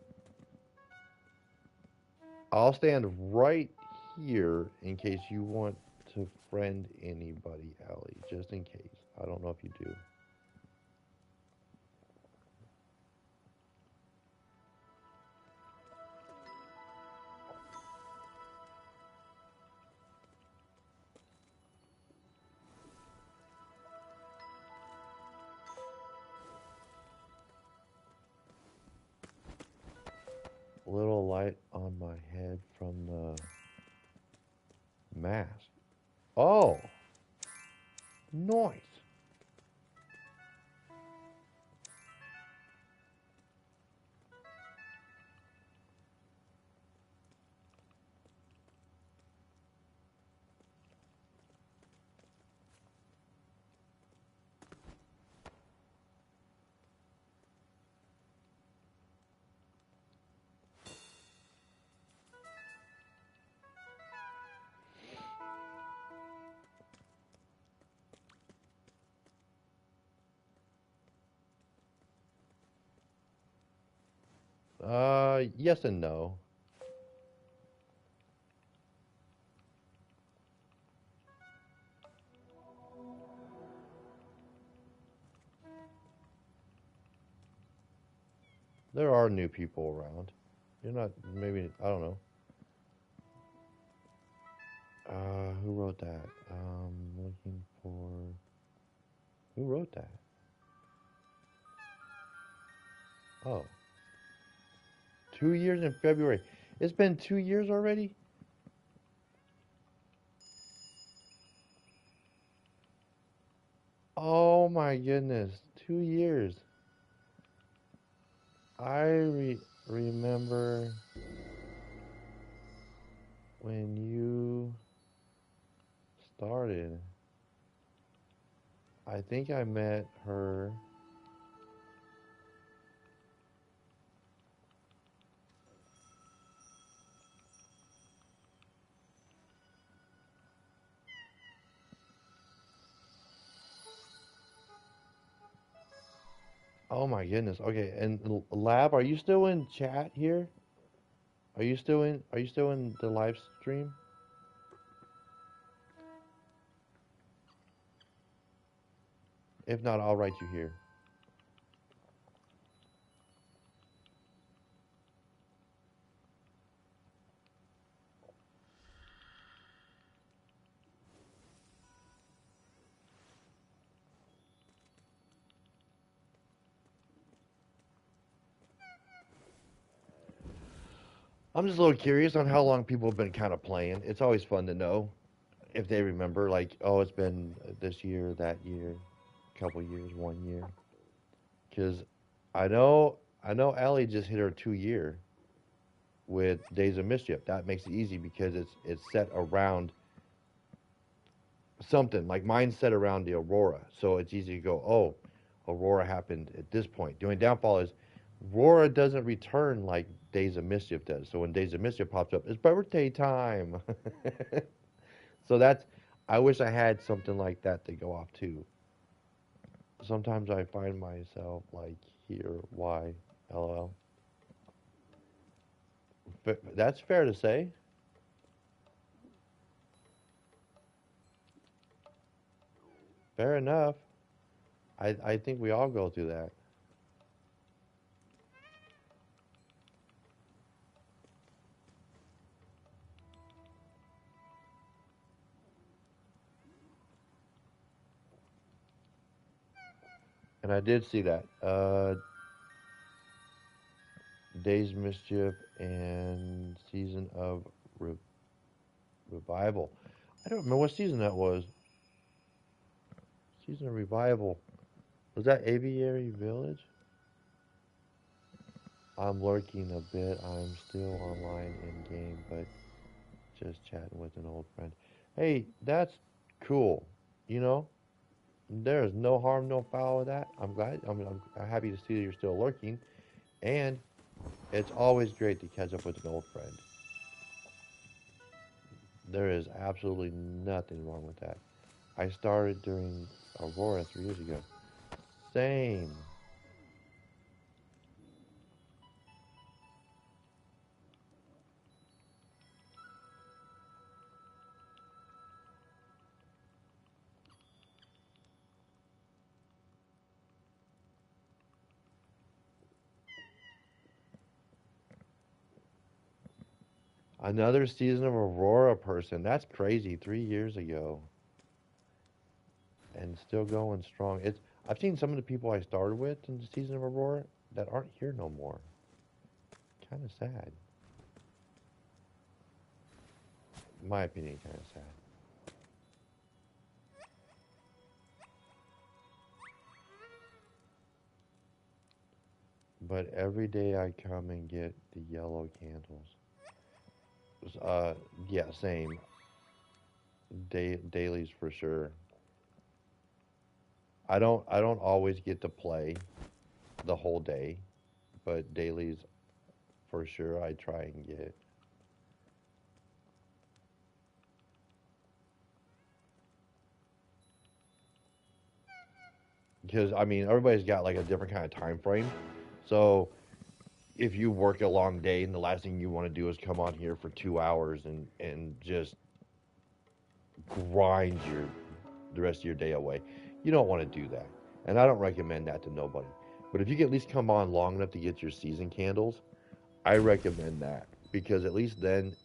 I'll stand right here in case you want to friend anybody, Allie, just in case. I don't know if you do. Little light on my head from the mask. Oh, nice. Yes and no. There are new people around. You're not, maybe, I don't know. Who wrote that? Looking for, who wrote that? Oh, 2 years in February. It's been 2 years already? Oh my goodness, 2 years. I remember when you started. I think I met her. Oh my goodness. Okay, and Lab, are you still in chat here? Are you still in the live stream? If not, I'll write you here. I'm just a little curious on how long people have been kind of playing. It's always fun to know if they remember, like, oh, it's been this year, that year, couple years, 1 year. Because I know Allie just hit her 2 year with Days of Mischief. That makes it easy because it's set around something. Like mine's set around the Aurora, so it's easy to go, oh, Aurora happened at this point. The only downfall is Aurora doesn't return like Days of Mischief does. So when Days of Mischief pops up, it's birthday time. So that's, I wish I had something like that to go off too. Sometimes I find myself like here, why, lol. But that's fair to say. Fair enough. I think we all go through that. And I did see that. Days Mischief and Season of Re- Revival. I don't remember what season that was. Season of Revival. Was that Aviary Village? I'm lurking a bit. I'm still online in game, but just chatting with an old friend. Hey, that's cool. You know, there's no harm, no foul with that. I'm glad. I'm happy to see that you're still lurking, and it's always great to catch up with an old friend. There is absolutely nothing wrong with that. I started during Aurora 3 years ago. Same. Another season of Aurora person. That's crazy. 3 years ago, and still going strong. It's. I've seen some of the people I started with in the season of Aurora that aren't here no more. Kind of sad. In my opinion, kind of sad. But every day I come and get the yellow candles. Uh, yeah, same. Dailies for sure. I don't always get to play the whole day, but dailies for sure I try and get. Because I mean everybody's got like a different kind of time frame. So if you work a long day and the last thing you want to do is come on here for 2 hours and just grind the rest of your day away. You don't want to do that. And I don't recommend that to nobody. But if you can at least come on long enough to get your season candles, I recommend that. Because at least then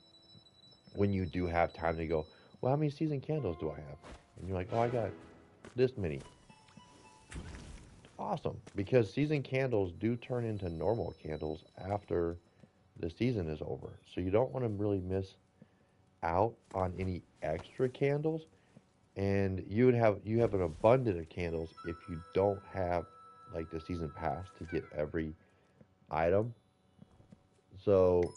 when you do have time to go, well, how many season candles do I have? And you're like, oh, I got this many. Awesome. Because season candles do turn into normal candles after the season is over. So you don't want to really miss out on any extra candles. And you have an abundance of candles if you don't have like the season pass to get every item. So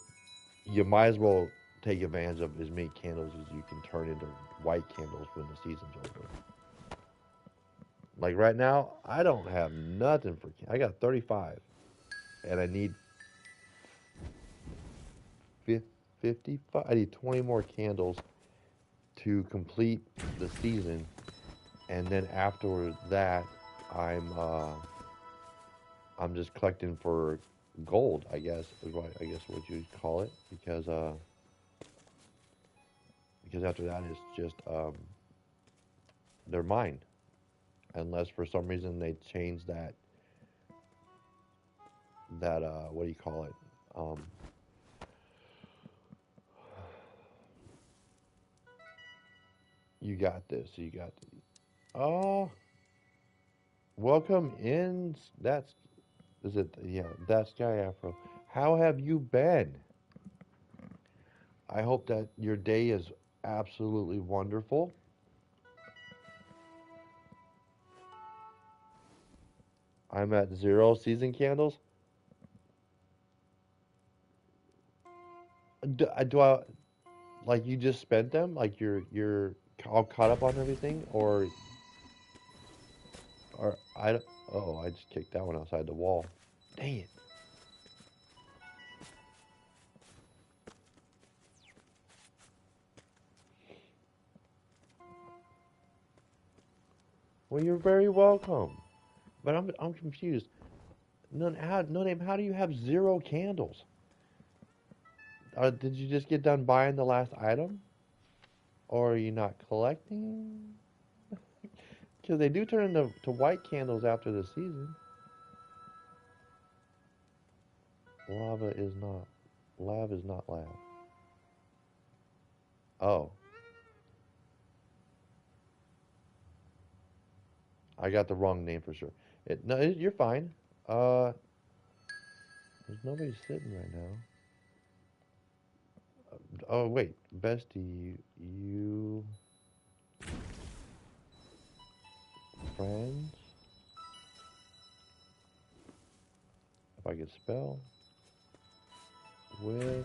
you might as well take advantage of as many candles as you can turn into white candles when the season's over. Like right now, I don't have nothing for. I got 35, and I need 55. I need 20 more candles to complete the season, and then after that, I'm uh, I'm just collecting for gold. I guess what you call it, because after that it's just they're mine, unless for some reason they change that what do you call it? Um, you got this. You got. Oh, welcome in. That's is it? Yeah, that's Sky Afro. How have you been? I hope that your day is absolutely wonderful. I'm at 0 season candles. Do I like you just spent them? Like you're all caught up on everything, or I don't- oh I just kicked that one outside the wall. Dang it. Well, you're very welcome. But I'm confused. No name. How do you have 0 candles? Did you just get done buying the last item, or are you not collecting? Because they do turn into white candles after the season. Lava is not. Lav is not lav. Oh, I got the wrong name for sure. You're fine. Uh, there's nobody sitting right now. Oh wait, bestie, you friends? If I could spell with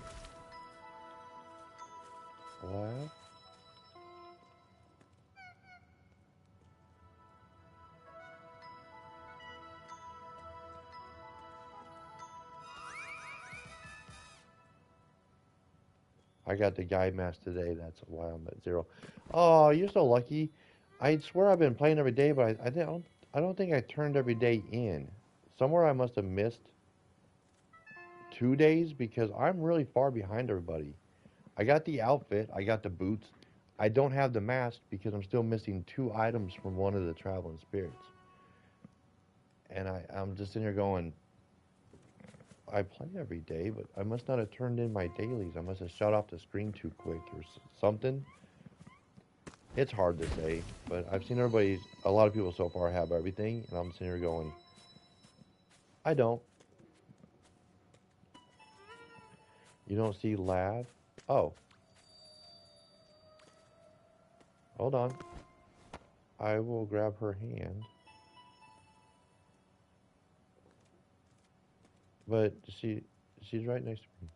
lav. I got the guy mask today. That's why I'm at 0. Oh, you're so lucky. I swear I've been playing every day, but I don't think I turned every day in. Somewhere I must have missed 2 days because I'm really far behind everybody. I got the outfit, I got the boots. I don't have the mask because I'm still missing 2 items from one of the traveling spirits. And I'm just sitting here going, I play every day, but I must not have turned in my dailies. I must have shut off the screen too quick or something. It's hard to say, but I've seen a lot of people so far have everything, and I'm sitting here going, I don't. You don't see Lav? Oh, hold on. I will grab her hand. But she's right next to me.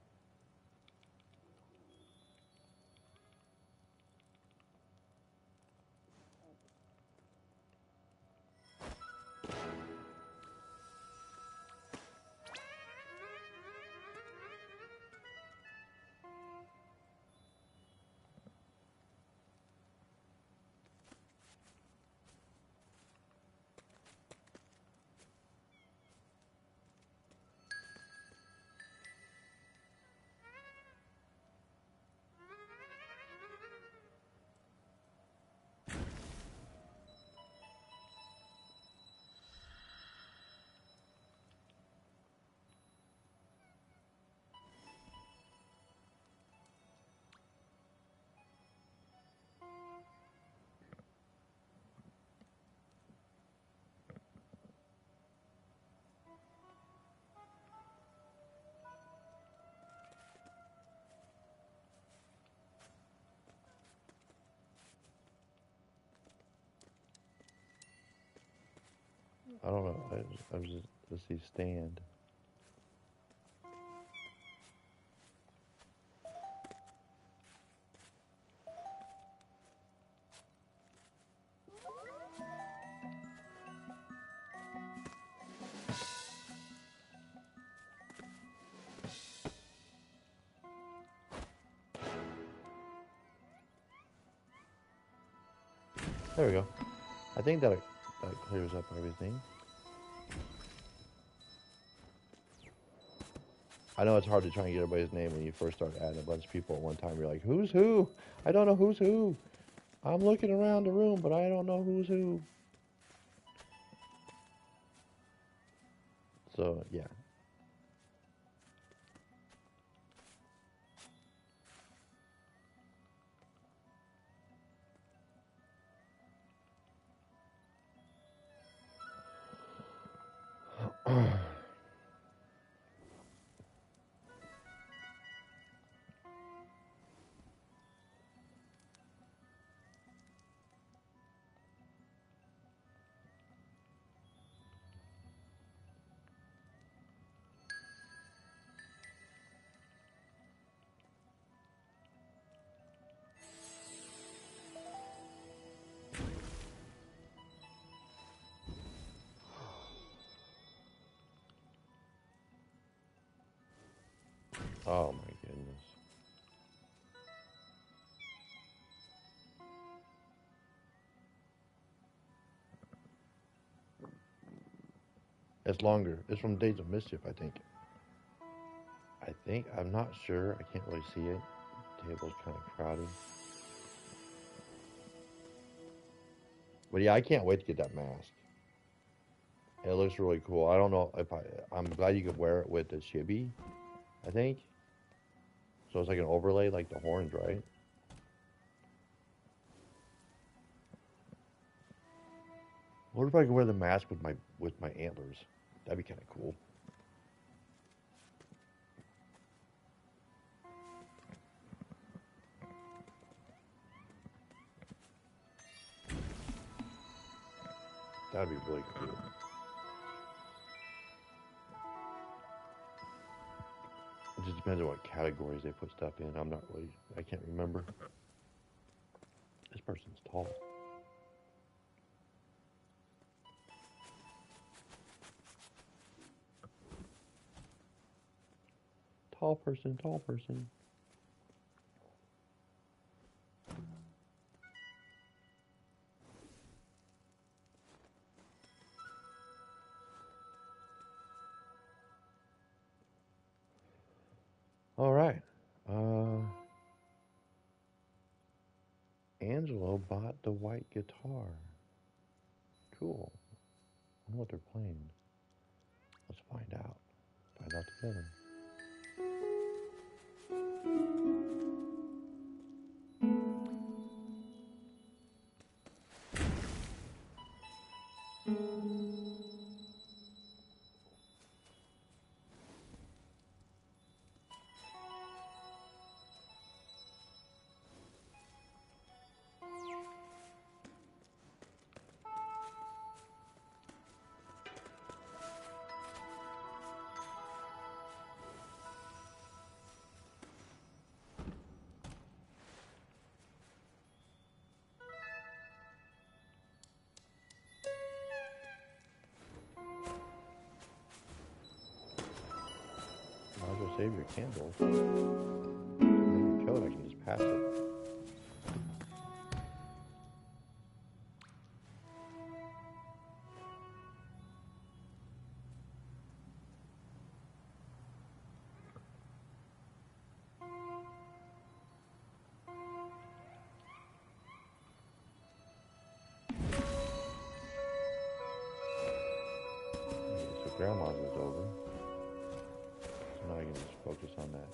I don't know. I'm just, let's see, stand. There we go. I think that clears up everything. I know it's hard to try and get everybody's name when you first start adding a bunch of people at one time. You're like, who's who? I don't know who's who. I'm looking around the room, but I don't know who's who. So, yeah. Oh my goodness. It's longer. It's from Days of Mischief, I think. I'm not sure. I can't really see it. The table's kind of crowded. But yeah, I can't wait to get that mask. It looks really cool. I don't know if I'm glad you could wear it with the chibi, I think. So it's like an overlay like the horns, right? What if I could wear the mask with my antlers? That'd be kind of cool. That'd be really cool. It just depends on what categories they put stuff in. I can't remember. This person's tall. Tall person, tall person. All right. Angelo bought the white guitar. Cool. I wonder what they're playing. Let's find out. Find out together. Might as well save your candles. And your coat, I can just pass it. Okay, so grandma's is over. So now I can just focus on that.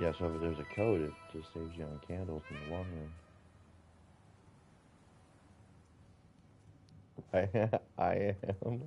Yeah, so if there's a code, it just saves you on candles in the long run. I am.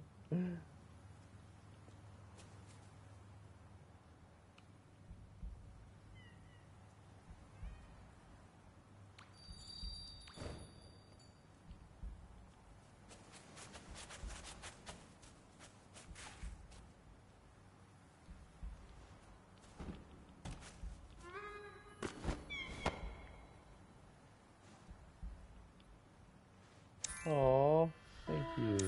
Aw, thank you.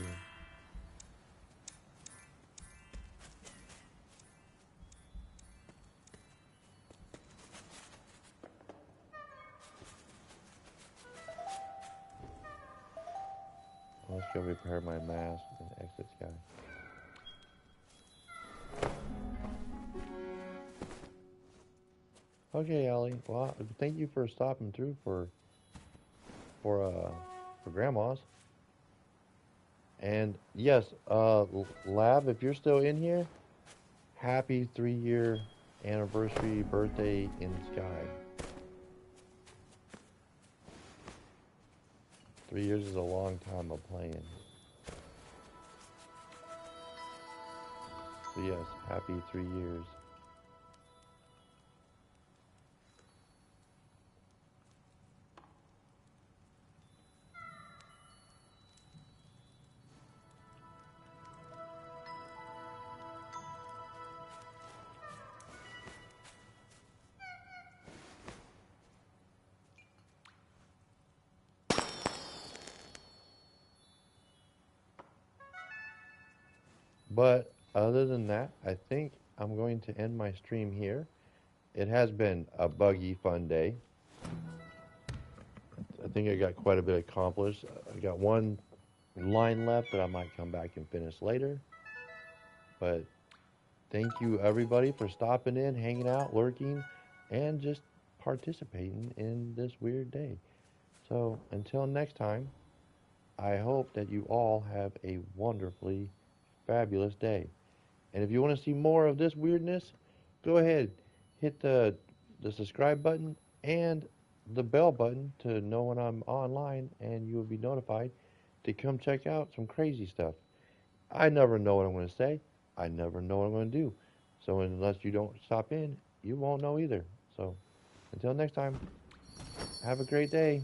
Let's go repair my mask and exit sky. Okay, Ellie. Well, thank you for stopping through for uh for grandma's. And yes, Lab, if you're still in here, happy 3-year anniversary birthday in the sky. 3 years is a long time of playing. So yes, happy 3 years. But other than that, I think I'm going to end my stream here. It has been a buggy, fun day. I think I got quite a bit accomplished. I got one line left that I might come back and finish later. But thank you, everybody, for stopping in, hanging out, lurking, and just participating in this weird day. So until next time, I hope that you all have a wonderfully fabulous day. And if you want to see more of this weirdness, go ahead, hit the subscribe button and the bell button to know when I'm online, and you will be notified to come check out some crazy stuff. I never know what I'm going to say. I never know what I'm going to do. So unless you don't stop in, you won't know either. So until next time, have a great day.